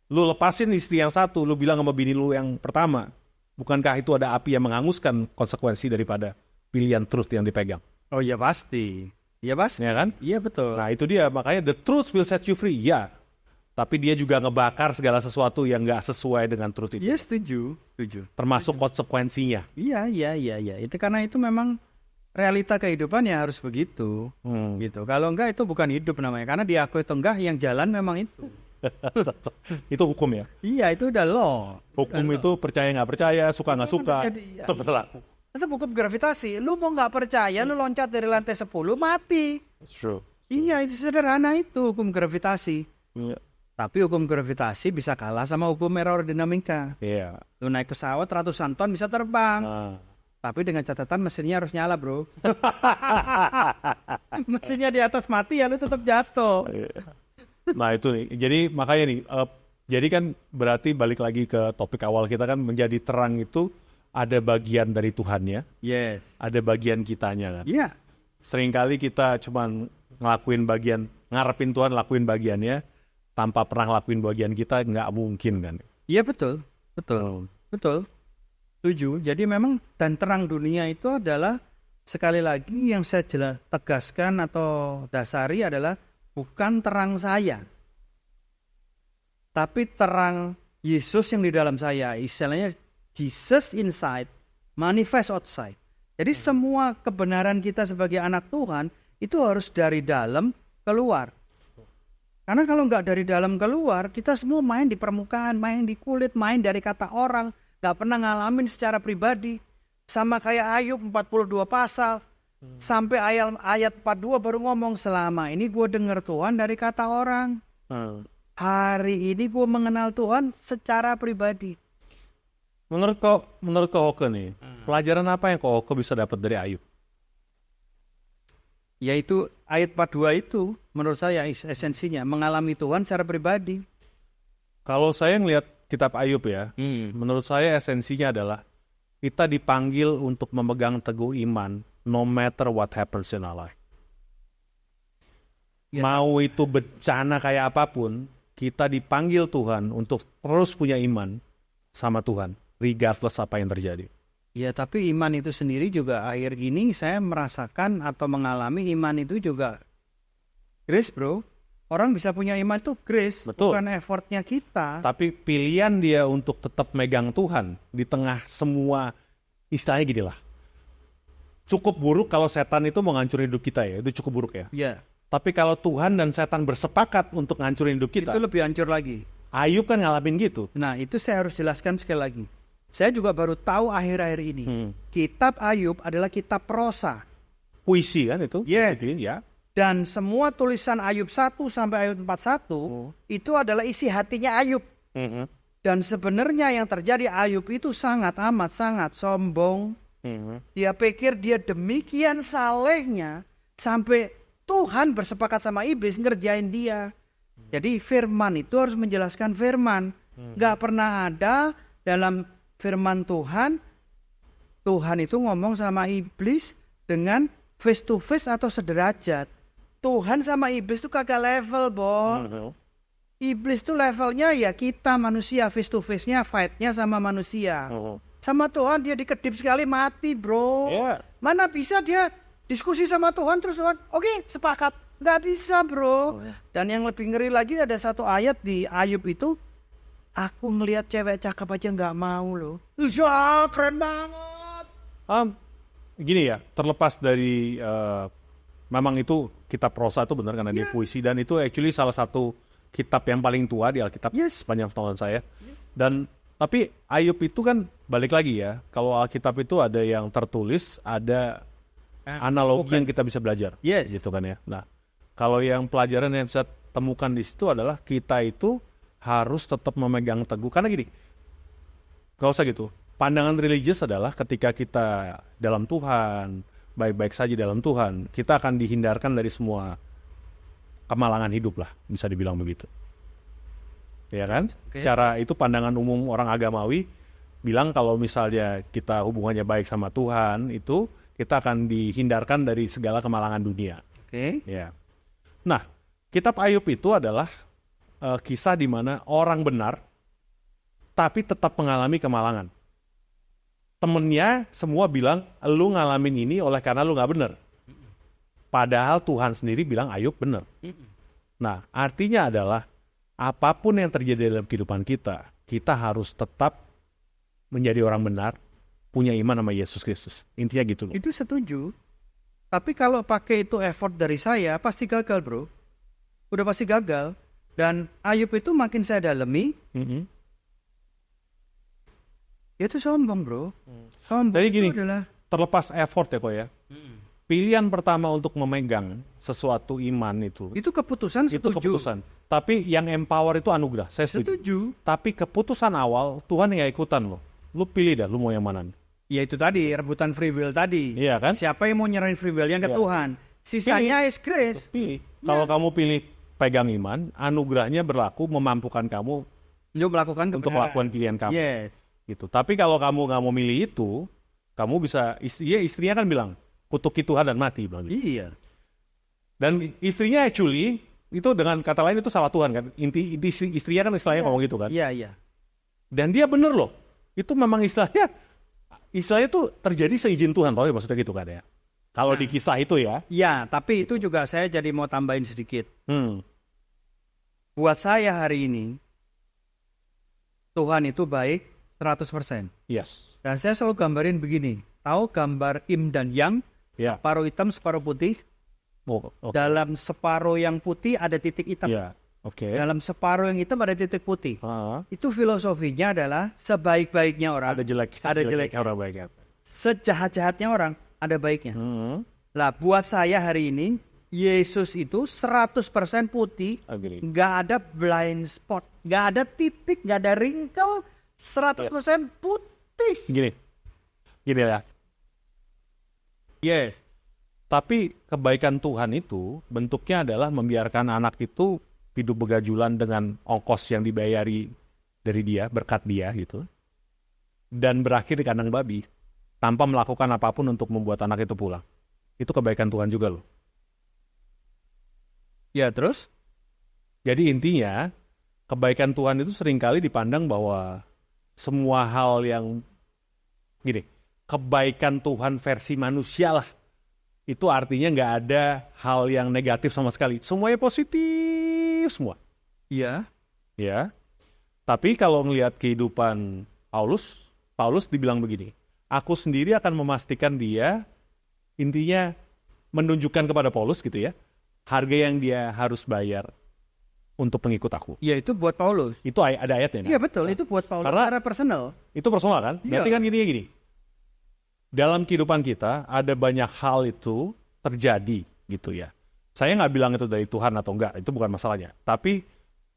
A: lu lepasin istri yang satu, lu bilang sama bini lu yang pertama. Bukankah itu ada api yang menghanguskan konsekuensi daripada pilihan truth yang dipegang?
B: Oh iya pasti. Iya pasti.
A: Ya kan?
B: Iya betul.
A: Nah itu dia, makanya the truth will set you free, ya. Tapi dia juga ngebakar segala sesuatu yang nggak sesuai dengan truth itu.
B: Iya setuju.
A: Termasuk konsekuensinya.
B: Iya. Itu karena itu memang realita kehidupan ya harus begitu. Gitu. Kalau enggak itu bukan hidup namanya. Karena diakui atau enggak yang jalan memang itu.
A: Itu hukum ya.
B: Iya, itu udah law.
A: Hukum itu percaya nggak percaya, suka nggak suka,
B: Jadi,
A: tetap berlaku.
B: tetap hukum gravitasi. Lu mau nggak percaya, lu loncat dari lantai 10 mati.
A: That's true.
B: Iya, itu sederhana itu hukum gravitasi.
A: Iya.
B: Tapi hukum gravitasi bisa kalah sama hukum aerodinamika.
A: Iya.
B: Lu naik pesawat ratusan ton bisa terbang.
A: Nah.
B: Tapi dengan catatan mesinnya harus nyala, bro. Mesinnya di atas mati ya lu tetap jatuh.
A: Nah itu nih, jadi makanya nih, jadi kan berarti balik lagi ke topik awal kita kan, menjadi terang itu ada bagian dari Tuhannya,
B: Yes.
A: ada bagian kitanya kan.
B: Iya.
A: Seringkali kita cuman ngelakuin bagian, ngarepin Tuhan lakuin bagiannya, tanpa pernah ngelakuin bagian kita, nggak mungkin kan.
B: Iya betul. Betul. Betul. Setuju. Jadi memang dan terang dunia itu adalah sekali lagi yang saya tegaskan atau dasari adalah bukan terang saya. Tapi terang Yesus yang di dalam saya. Istilahnya Jesus inside, manifest outside. Jadi semua kebenaran kita sebagai anak Tuhan itu harus dari dalam keluar. Karena kalau nggak dari dalam keluar, kita semua main di permukaan, main di kulit, main dari kata orang, nggak pernah ngalamin secara pribadi. Sama kayak Ayub 42 pasal, sampai ayat 42 baru ngomong, selama ini gue dengar Tuhan dari kata orang. Hari ini gue mengenal Tuhan secara pribadi.
A: Menurut kau Hoke nih, pelajaran apa yang kau Hoke bisa dapat dari Ayub?
B: Yaitu ayat 42 itu menurut saya esensinya mengalami Tuhan secara pribadi.
A: Kalau saya ngelihat kitab Ayub ya, menurut saya esensinya adalah kita dipanggil untuk memegang teguh iman no matter what happens in our life.
B: Ya.
A: Mau itu bencana kayak apapun, kita dipanggil Tuhan untuk terus punya iman sama Tuhan, regardless apa yang terjadi.
B: Ya, tapi iman itu sendiri juga akhir ini saya merasakan atau mengalami iman itu juga grace, bro. Orang bisa punya iman itu grace,
A: Betul.
B: bukan effortnya kita.
A: Tapi pilihan dia untuk tetap megang Tuhan di tengah semua, istilahnya gini lah. Cukup buruk kalau setan itu mau ngancurin hidup kita ya, itu cukup buruk ya.
B: Ya,
A: Tapi kalau Tuhan dan setan bersepakat untuk ngancurin hidup kita,
B: itu lebih hancur lagi.
A: Ayub kan ngalamin gitu.
B: Nah, itu saya harus jelaskan sekali lagi. Saya juga baru tahu akhir-akhir ini. Kitab Ayub adalah kitab prosa.
A: Puisi kan itu?
B: Yes.
A: Puisi, ya.
B: Dan semua tulisan Ayub 1 sampai Ayub 41 itu adalah isi hatinya Ayub. Dan sebenarnya yang terjadi Ayub itu sangat sombong. Dia pikir dia demikian salehnya sampai Tuhan bersepakat sama iblis ngerjain dia. Jadi firman itu harus menjelaskan firman. Gak pernah ada dalam firman Tuhan itu ngomong sama iblis dengan face to face atau sederajat. Tuhan sama iblis itu kagak level, Bo. Iblis tuh levelnya ya kita manusia, face to face-nya fight-nya sama manusia. Sama Tuhan dia dikedip sekali mati, bro.
A: Yeah.
B: Mana bisa dia diskusi sama Tuhan terus Tuhan, oke, sepakat. Nggak bisa, bro. Dan yang lebih ngeri lagi ada satu ayat di Ayub itu, aku ngelihat cewek cakep aja nggak mau loh. Ya, keren banget.
A: Gini ya, terlepas dari memang itu kitab prosa itu benar karena dia puisi, dan itu actually salah satu kitab yang paling tua di Alkitab sepanjang pengetahuan saya. Dan tapi Ayub itu kan balik lagi ya, kalau Alkitab itu ada yang tertulis, ada analogi yang kita bisa belajar, gitu kan ya. Nah, kalau yang pelajaran yang bisa temukan di situ adalah kita itu harus tetap memegang teguh, karena gini, gak usah gitu. Pandangan religius adalah ketika kita dalam Tuhan, baik-baik saja dalam Tuhan, kita akan dihindarkan dari semua kemalangan hidup lah, bisa dibilang begitu. Ya kan? Secara itu pandangan umum orang agamawi bilang kalau misalnya kita hubungannya baik sama Tuhan, itu kita akan dihindarkan dari segala kemalangan dunia. Ya. Nah, kitab Ayub itu adalah kisah di mana orang benar tapi tetap mengalami kemalangan. Temennya semua bilang, lu ngalamin ini oleh karena lu gak benar. Padahal Tuhan sendiri bilang Ayub benar. Nah, artinya adalah apapun yang terjadi dalam kehidupan kita, kita harus tetap menjadi orang benar, punya iman sama Yesus Kristus. Intinya gitu loh.
B: Itu setuju. Tapi kalau pakai itu effort dari saya, pasti gagal, bro. Udah pasti gagal. Dan Ayub itu makin saya dalemi,
A: Mm-mm.
B: dia itu sombong, bro. Sombong
A: Jadi
B: itu
A: gini,
B: adalah
A: terlepas effort ya kok ya. Pilihan pertama untuk memegang sesuatu iman itu
B: keputusan,
A: itu
B: setuju.
A: keputusan. Tapi yang empower itu anugerah. Saya setuju.
B: Setuju.
A: Tapi keputusan awal Tuhan nggak ikutan loh. Lu pilih dah, lu mau yang mana?
B: Ya itu tadi, rebutan free will tadi.
A: Iya kan?
B: Siapa yang mau nyerahin free will yang ke
A: Iya.
B: Tuhan? Sisanya is grace.
A: Pilih. Kalau kamu pilih pegang iman, anugerahnya berlaku memampukan kamu
B: Lu melakukan
A: untuk
B: kebenaran.
A: melakukan pilihan kamu.
B: Yes.
A: Gitu. Tapi kalau kamu nggak mau milih itu, kamu bisa istrinya kan bilang kutuki Tuhan dan mati bilang gitu.
B: Iya.
A: Dan istrinya actually itu dengan kata lain itu salah Tuhan kan. Inti istrinya kan istilahnya ngomong gitu kan.
B: Iya, iya.
A: Dan dia bener loh. Itu memang istilahnya tuh terjadi seizin Tuhan, tau ya maksudnya gitu kan ya. Kalau di kisah itu ya.
B: Ya, tapi itu juga saya jadi mau tambahin sedikit.
A: Hmm.
B: Buat saya hari ini, Tuhan itu baik 100%.
A: Yes.
B: Dan saya selalu gambarin begini. Tahu gambar Yin dan Yang?
A: Ya.
B: Separuh hitam, separuh putih.
A: Oh, oke.
B: Dalam separuh yang putih ada titik hitam.
A: Ya. Oke.
B: Dalam separuh yang hitam ada titik putih.
A: Ah,
B: Itu filosofinya adalah sebaik-baiknya orang,
A: ada jelek.
B: ada jelek.
A: Orang baiknya.
B: Sejahat-jahatnya orang, ada baiknya.
A: Hmm.
B: Lah buat saya hari ini, Yesus itu 100% putih.
A: Agree.
B: Nggak ada blind spot, nggak ada titik, nggak ada wrinkle, 100% putih.
A: Gini ya.
B: Yes.
A: Tapi kebaikan Tuhan itu bentuknya adalah membiarkan anak itu hidup begajulan dengan ongkos yang dibayari dari dia, berkat dia gitu. Dan berakhir di kandang babi tanpa melakukan apapun untuk membuat anak itu pulang. Itu kebaikan Tuhan juga loh.
B: Ya terus?
A: Jadi intinya kebaikan Tuhan itu seringkali dipandang bahwa semua hal yang gini, kebaikan Tuhan versi manusia lah. Itu artinya nggak ada hal yang negatif sama sekali. Semuanya positif semua.
B: Iya.
A: Ya. Tapi kalau ngelihat kehidupan Paulus dibilang begini, aku sendiri akan memastikan dia, intinya menunjukkan kepada Paulus gitu ya, harga yang dia harus bayar untuk pengikut aku.
B: Ya itu buat Paulus.
A: Itu ada ayatnya.
B: Iya betul, itu buat Paulus
A: Karena-
B: secara personal.
A: Itu personal kan?
B: Iya.
A: Berarti kan gini. Dalam kehidupan kita ada banyak hal itu terjadi gitu ya. Saya nggak bilang itu dari Tuhan atau enggak, itu bukan masalahnya. Tapi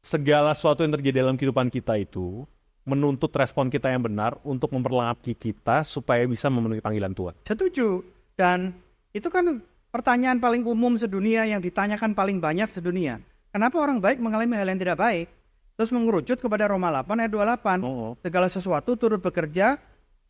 A: segala sesuatu yang terjadi dalam kehidupan kita itu menuntut respon kita yang benar untuk memperlengkapi kita supaya bisa memenuhi panggilan Tuhan.
B: Setuju. Dan itu kan pertanyaan paling umum sedunia yang ditanyakan paling banyak sedunia. Kenapa orang baik mengalami hal yang tidak baik? Terus mengerucut kepada Roma 8 ayat 28.
A: Oh,
B: Segala sesuatu turut bekerja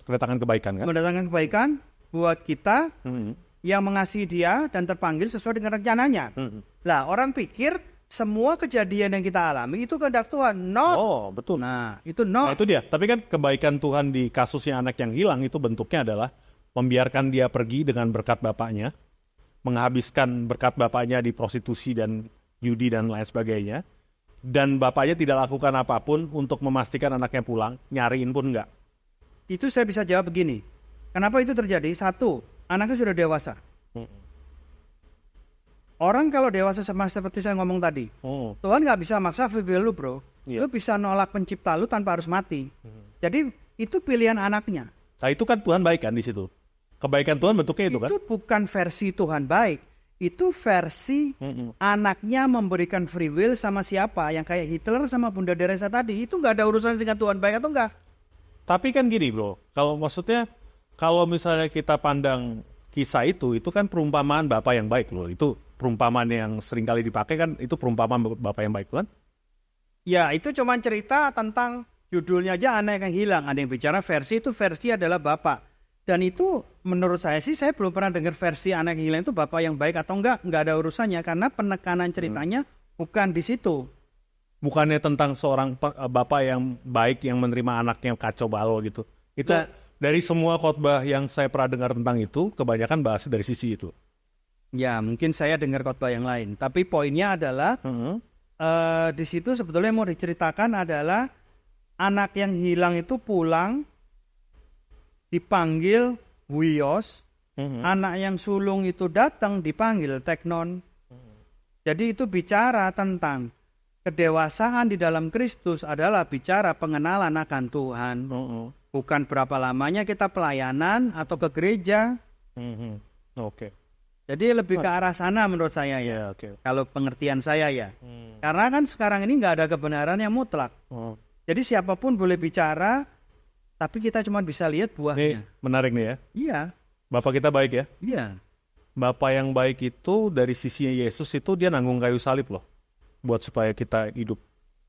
A: kedatangan kebaikan kan?
B: mendatangkan kebaikan buat kita
A: Hmm.
B: yang mengasihi dia dan terpanggil sesuai dengan rencananya.
A: Hmm.
B: Lah orang pikir semua kejadian yang kita alami itu kehendak Tuhan. Not.
A: Oh, betul.
B: Nah itu
A: Nah,
B: not.
A: itu dia. Tapi kan kebaikan Tuhan di kasusnya anak yang hilang itu bentuknya adalah membiarkan dia pergi dengan berkat bapaknya, menghabiskan berkat bapaknya di prostitusi dan judi dan lain sebagainya, dan bapaknya tidak lakukan apapun untuk memastikan anaknya pulang, nyariin pun enggak.
B: Itu saya bisa jawab begini. Kenapa itu terjadi? Satu, anaknya sudah dewasa. Orang kalau dewasa sama seperti saya ngomong tadi,
A: Oh,
B: Tuhan nggak bisa maksa free will lu bro.
A: Iya.
B: Lu bisa nolak pencipta lu tanpa harus mati. Jadi itu pilihan anaknya.
A: nah itu kan Tuhan baik kan di situ. Kebaikan Tuhan bentuknya itu kan.
B: Itu bukan versi Tuhan baik. Itu versi anaknya memberikan free will sama siapa. Yang kayak Hitler sama Bunda Teresa tadi. Itu nggak ada urusan dengan Tuhan baik atau enggak.
A: Tapi kan gini bro, kalau maksudnya kalau misalnya kita pandang kisah itu kan perumpamaan Bapak yang baik loh. Itu perumpamaan yang seringkali dipakai kan, itu perumpamaan Bapak yang baik kan?
B: Ya itu cuma cerita tentang judulnya aja anak yang hilang. Ada yang bicara versi itu versi adalah Bapak. Dan itu menurut saya sih saya belum pernah dengar versi anak yang hilang itu Bapak yang baik atau enggak. Enggak ada urusannya karena penekanan ceritanya bukan di situ.
A: Bukannya tentang seorang bapak yang baik yang menerima anaknya kacau balau gitu. Itu
B: Nah.
A: dari semua khotbah yang saya pernah dengar tentang itu, kebanyakan bahasnya dari sisi itu.
B: Ya mungkin saya dengar khotbah yang lain. Tapi poinnya adalah di situ sebetulnya mau diceritakan adalah anak yang hilang itu pulang dipanggil Huios, anak yang sulung itu datang dipanggil Teknon. Jadi itu bicara tentang kedewasaan di dalam Kristus adalah bicara pengenalan akan Tuhan. Bukan berapa lamanya kita pelayanan atau ke gereja.
A: Oke.
B: Jadi lebih ke arah sana menurut saya ya.
A: Oke.
B: Kalau pengertian saya ya. Karena kan sekarang ini nggak ada kebenaran yang mutlak. Jadi siapapun boleh bicara, tapi kita cuma bisa lihat buahnya.
A: Ini menarik nih ya.
B: Iya.
A: Bapak kita baik ya.
B: Iya.
A: Bapak yang baik itu dari sisinya Yesus itu dia nanggung kayu salib loh. Buat supaya kita hidup.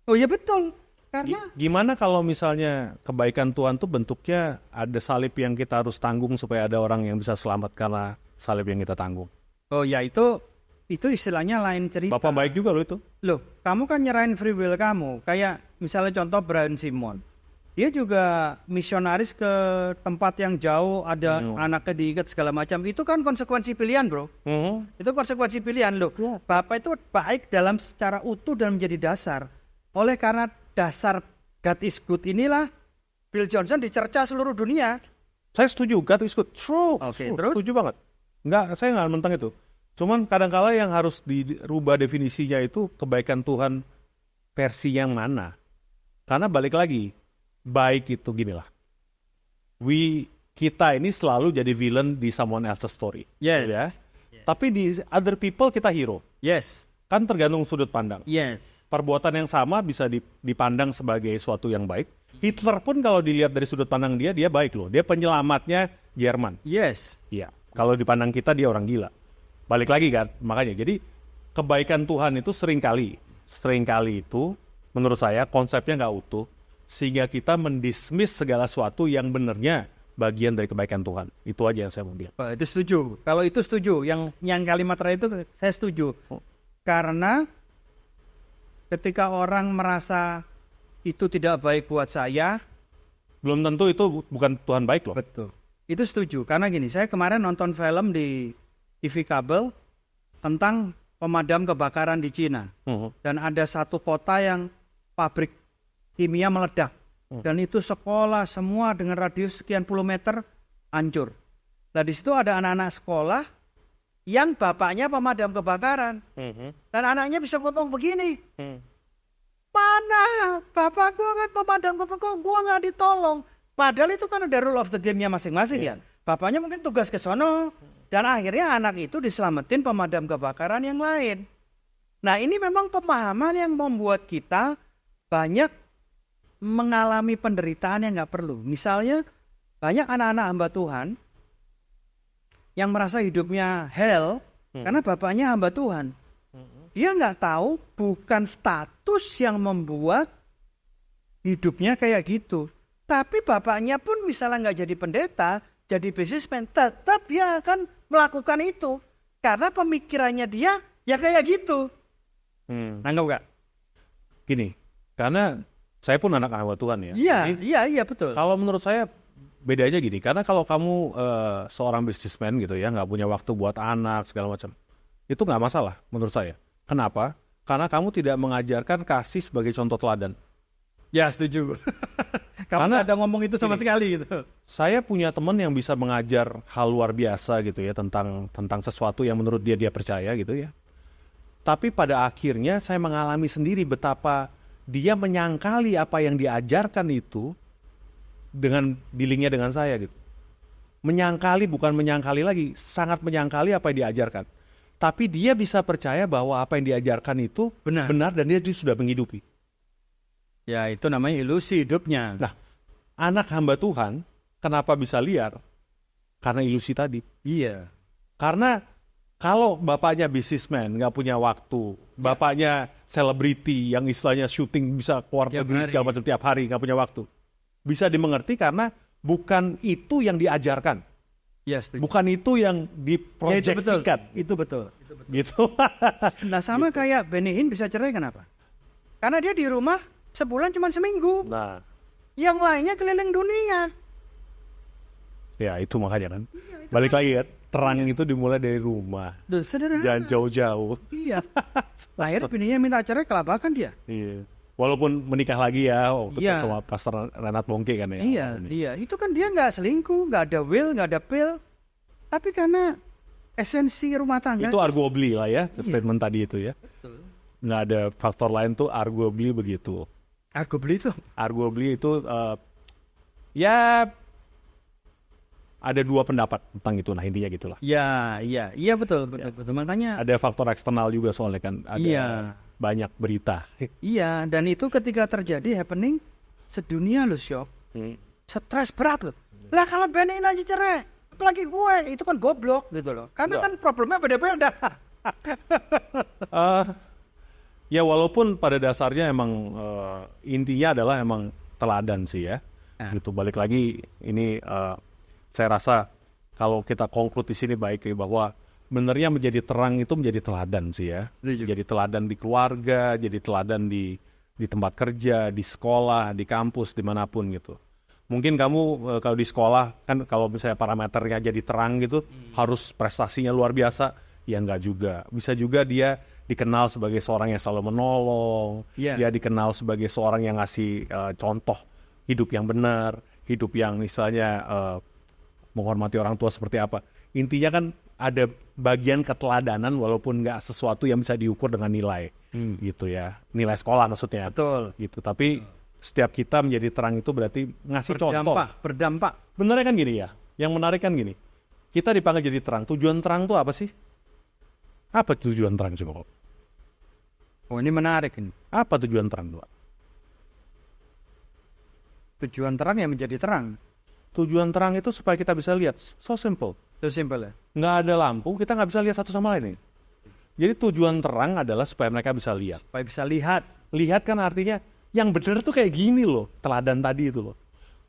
B: Oh iya betul. Karena
A: Gimana kalau misalnya kebaikan Tuhan tuh bentuknya ada salib yang kita harus tanggung supaya ada orang yang bisa selamat karena salib yang kita tanggung.
B: oh ya itu istilahnya lain cerita.
A: Bapak baik juga loh itu.
B: Loh, kamu kan nyerahin free will kamu. Kayak misalnya contoh Brian Simon. Dia juga misionaris ke tempat yang jauh, ada anaknya diikat segala macam. Itu kan konsekuensi pilihan, bro. Itu konsekuensi pilihan loh. Bapak itu baik dalam secara utuh dan menjadi dasar. Oleh karena dasar God is good inilah Bill Johnson dicerca seluruh dunia.
A: Saya setuju, God is good. True.
B: Oke, terus?
A: Setuju banget. Saya nggak mentang itu. Cuman kadang-kala yang harus dirubah definisinya itu kebaikan Tuhan versi yang mana. Karena balik lagi, baik itu ginilah. Kita ini selalu jadi villain di someone else's story.
B: Yes.
A: Ya? Tapi di other people kita hero.
B: Yes.
A: Kan tergantung sudut pandang.
B: Yes.
A: Perbuatan yang sama bisa dipandang sebagai suatu yang baik. Hitler pun kalau dilihat dari sudut pandang dia baik loh. Dia penyelamatnya Jerman.
B: Yes.
A: Iya. Kalau dipandang kita dia orang gila. Balik lagi kan, makanya. Jadi kebaikan Tuhan itu seringkali itu menurut saya konsepnya nggak utuh. Sehingga kita mendismiss segala sesuatu yang benernya bagian dari kebaikan Tuhan. Itu aja yang saya mau bilang.
B: Itu setuju. Kalau itu setuju. Yang kalimat terakhir itu saya setuju. Karena ketika orang merasa itu tidak baik buat saya,
A: belum tentu itu bukan Tuhan baik loh.
B: Betul. Itu setuju. Karena gini, saya kemarin nonton film di TV kabel tentang pemadam kebakaran di Cina. Dan ada satu kota yang pabrik kimia meledak. Dan itu sekolah semua dengan radius sekian puluh meter hancur. Nah di situ ada anak-anak sekolah yang bapaknya pemadam kebakaran. Dan anaknya bisa ngomong begini. Mana bapakku kan pemadam kebakaran, gua nggak ditolong. Padahal itu kan ada rule of the game-nya masing-masing ya. Bapaknya mungkin tugas ke sono. Dan akhirnya anak itu diselamatin pemadam kebakaran yang lain. Nah ini memang pemahaman yang membuat kita banyak mengalami penderitaan yang nggak perlu. Misalnya banyak anak-anak hamba Tuhan yang merasa hidupnya hell karena bapaknya hamba Tuhan. Dia nggak tahu bukan status yang membuat hidupnya kayak gitu. Tapi bapaknya pun misalnya nggak jadi pendeta, jadi businessman, tetap dia akan melakukan itu. Karena pemikirannya dia ya kayak gitu. Nangkep nggak?
A: Gini, karena saya pun anak hamba Tuhan ya.
B: Iya betul.
A: Kalau menurut saya bedanya gini, karena kalau kamu seorang businessman gitu ya, nggak punya waktu buat anak segala macam, itu nggak masalah menurut saya. Kenapa? Karena kamu tidak mengajarkan kasih sebagai contoh teladan.
B: Ya setuju. Kamu nggak ada ngomong itu sama sekali gitu.
A: Saya punya teman yang bisa mengajar hal luar biasa gitu ya tentang sesuatu yang menurut dia percaya gitu ya. Tapi pada akhirnya saya mengalami sendiri betapa dia menyangkali apa yang diajarkan itu dengan dealingnya dengan saya gitu. Menyangkali bukan menyangkali lagi, sangat menyangkali apa yang diajarkan. Tapi dia bisa percaya bahwa apa yang diajarkan itu benar dan dia sudah menghidupi.
B: Ya itu namanya ilusi hidupnya.
A: Nah, anak hamba Tuhan kenapa bisa liar? Karena ilusi tadi.
B: Iya.
A: Karena kalau bapaknya businessman nggak punya waktu, bapaknya selebriti yang istilahnya syuting bisa keluar negeri segala macam tiap hari nggak punya waktu, bisa dimengerti karena bukan itu yang diajarkan.
B: Yes,
A: bukan itu yang diproyeksikan.
B: Ya, itu betul.
A: Gitu.
B: Nah sama gitu. Kayak Benny Hinn bisa cerai kenapa? Karena dia di rumah sebulan cuma seminggu.
A: Nah,
B: yang lainnya keliling dunia.
A: Ya itu makanya kan. Balik lagi kan, terang itu dimulai dari rumah.
B: Sederhana.
A: Jangan jauh-jauh.
B: Iya. Akhirnya bininya minta cerai, kelabakan dia.
A: Iya. Walaupun menikah lagi ya waktu itu sama Pastor Renat Bongke kan ya.
B: Iya. Itu kan dia nggak selingkuh, nggak ada will, nggak ada pill. Tapi karena esensi rumah tangga.
A: Itu arguably lah ya, statement tadi itu ya.
B: Betul.
A: nggak ada faktor lain tuh arguably begitu. Arguably itu ya ada dua pendapat tentang itu, nah intinya gitulah.
B: Iya betul. Makanya
A: Ada faktor eksternal juga soalnya kan, ada banyak berita.
B: iya, dan itu ketika terjadi happening sedunia lo shock, stres berat lo. Lah kalau Benny aja cerai, apalagi gue, itu kan goblok gitu loh. Karena kan problemnya beda-beda.
A: Ya walaupun pada dasarnya emang intinya adalah emang teladan sih ya. Gitu, balik lagi ini saya rasa kalau kita konklud di sini baik ya, bahwa benernya menjadi terang itu menjadi teladan sih ya. Jadi teladan di keluarga, jadi teladan di tempat kerja, di sekolah, di kampus, dimanapun gitu. Mungkin kamu kalau di sekolah kan kalau misalnya parameternya jadi terang gitu, harus prestasinya luar biasa, ya enggak juga. Bisa juga dia dikenal sebagai seorang yang selalu menolong, dia dikenal sebagai seorang yang ngasih contoh hidup yang benar, hidup yang misalnya menghormati orang tua seperti apa. Intinya kan ada bagian keteladanan walaupun nggak sesuatu yang bisa diukur dengan nilai, gitu ya. Nilai sekolah maksudnya.
B: Betul.
A: Gitu. Tapi setiap kita menjadi terang itu berarti ngasih contoh.
B: Berdampak.
A: Benernya kan gini ya. Yang menarik kan gini. Kita dipanggil jadi terang. Tujuan terang itu apa sih? Apa tujuan terang coba?
B: Oh ini menarik ini.
A: Apa tujuan terang itu?
B: Tujuan terang yang menjadi terang.
A: Tujuan terang itu supaya kita bisa lihat. So simple.
B: Itu simple ya.
A: Nggak ada lampu, kita nggak bisa lihat satu sama lain. Jadi tujuan terang adalah supaya mereka bisa lihat.
B: Supaya bisa lihat.
A: Lihat kan artinya yang benar tuh kayak gini loh. Teladan tadi itu loh.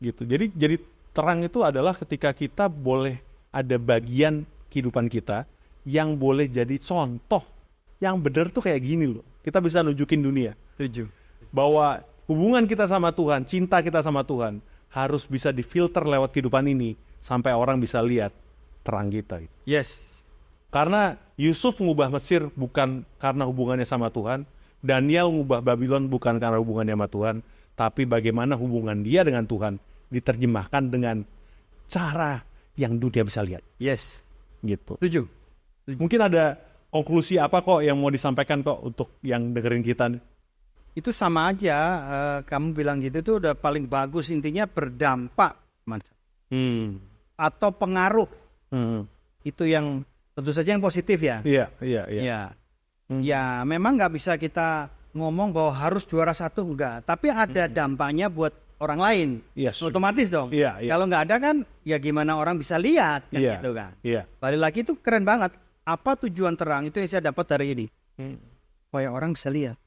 A: Gitu. Jadi terang itu adalah ketika kita boleh ada bagian kehidupan kita yang boleh jadi contoh. Yang benar tuh kayak gini loh. Kita bisa nunjukin dunia.
B: Setuju.
A: Bahwa hubungan kita sama Tuhan, cinta kita sama Tuhan harus bisa difilter lewat kehidupan ini sampai orang bisa lihat terang kita.
B: Yes.
A: Karena Yusuf mengubah Mesir bukan karena hubungannya sama Tuhan, Daniel mengubah Babylon bukan karena hubungannya sama Tuhan, tapi bagaimana hubungan dia dengan Tuhan diterjemahkan dengan cara yang dunia bisa lihat.
B: Yes.
A: Gitu.
B: Setuju.
A: Mungkin ada konklusi apa kok yang mau disampaikan kok untuk yang dengerin kita?
B: Itu sama aja, kamu bilang gitu tuh udah paling bagus, intinya berdampak. Atau pengaruh. Itu yang tentu saja yang positif ya.
A: Iya.
B: Ya memang nggak bisa kita ngomong bahwa harus juara satu, enggak. Tapi ada dampaknya buat orang lain.
A: Yes.
B: Otomatis dong.
A: Iya.
B: Kalau nggak ada kan, ya gimana orang bisa lihat kan gitu kan.
A: Iya.
B: Balik lagi itu keren banget. Apa tujuan terang itu yang saya dapat dari ini? Supaya orang bisa lihat.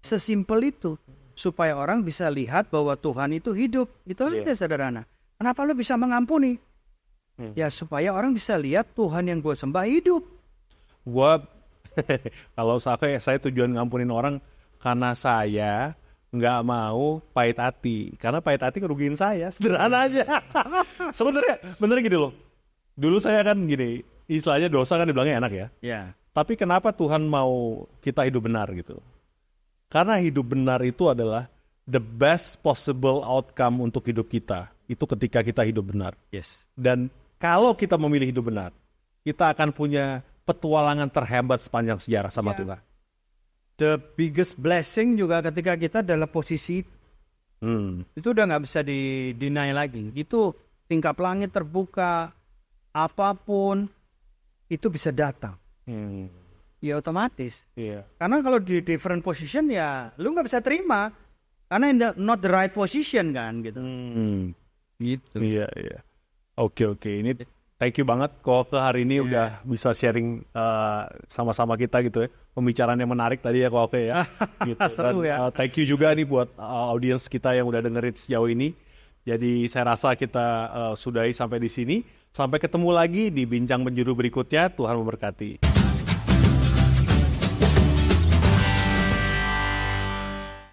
B: Sesimpel itu. Supaya orang bisa lihat bahwa Tuhan itu hidup. Itu aja sederhana. Kenapa lo bisa mengampuni? Ya supaya orang bisa lihat Tuhan yang gue sembah hidup.
A: Gua kalau saya tujuan ngampunin orang karena saya nggak mau pahit hati. Karena pahit hati ngerugiin saya. Sederhana aja. Sebenarnya bener gini loh. Dulu saya kan gini, istilahnya dosa kan dibilangnya enak ya.
B: Ya.
A: Tapi kenapa Tuhan mau kita hidup benar gitu? Karena hidup benar itu adalah the best possible outcome untuk hidup kita. Itu ketika kita hidup benar.
B: Yes.
A: Dan kalau kita memilih hidup benar, kita akan punya petualangan terhebat sepanjang sejarah sama Tuhan.
B: The biggest blessing juga ketika kita dalam posisi itu udah nggak bisa di-deny lagi. Itu tingkap langit terbuka, apapun itu bisa datang. Ya otomatis. Karena kalau di different position ya lu nggak bisa terima. Karena not the right position kan gitu. Gitu.
A: Iya. Oke. Ini thank you banget kok ke hari ini udah bisa sharing sama-sama kita gitu ya. Pembicaraan yang menarik tadi ya kok ya. Gitu.
B: Seru ya.
A: Thank you juga nih buat audiens kita yang udah dengerin sejauh ini. Jadi saya rasa kita sudahi sampai di sini. Sampai ketemu lagi di Bincang Penjuru berikutnya. Tuhan memberkati.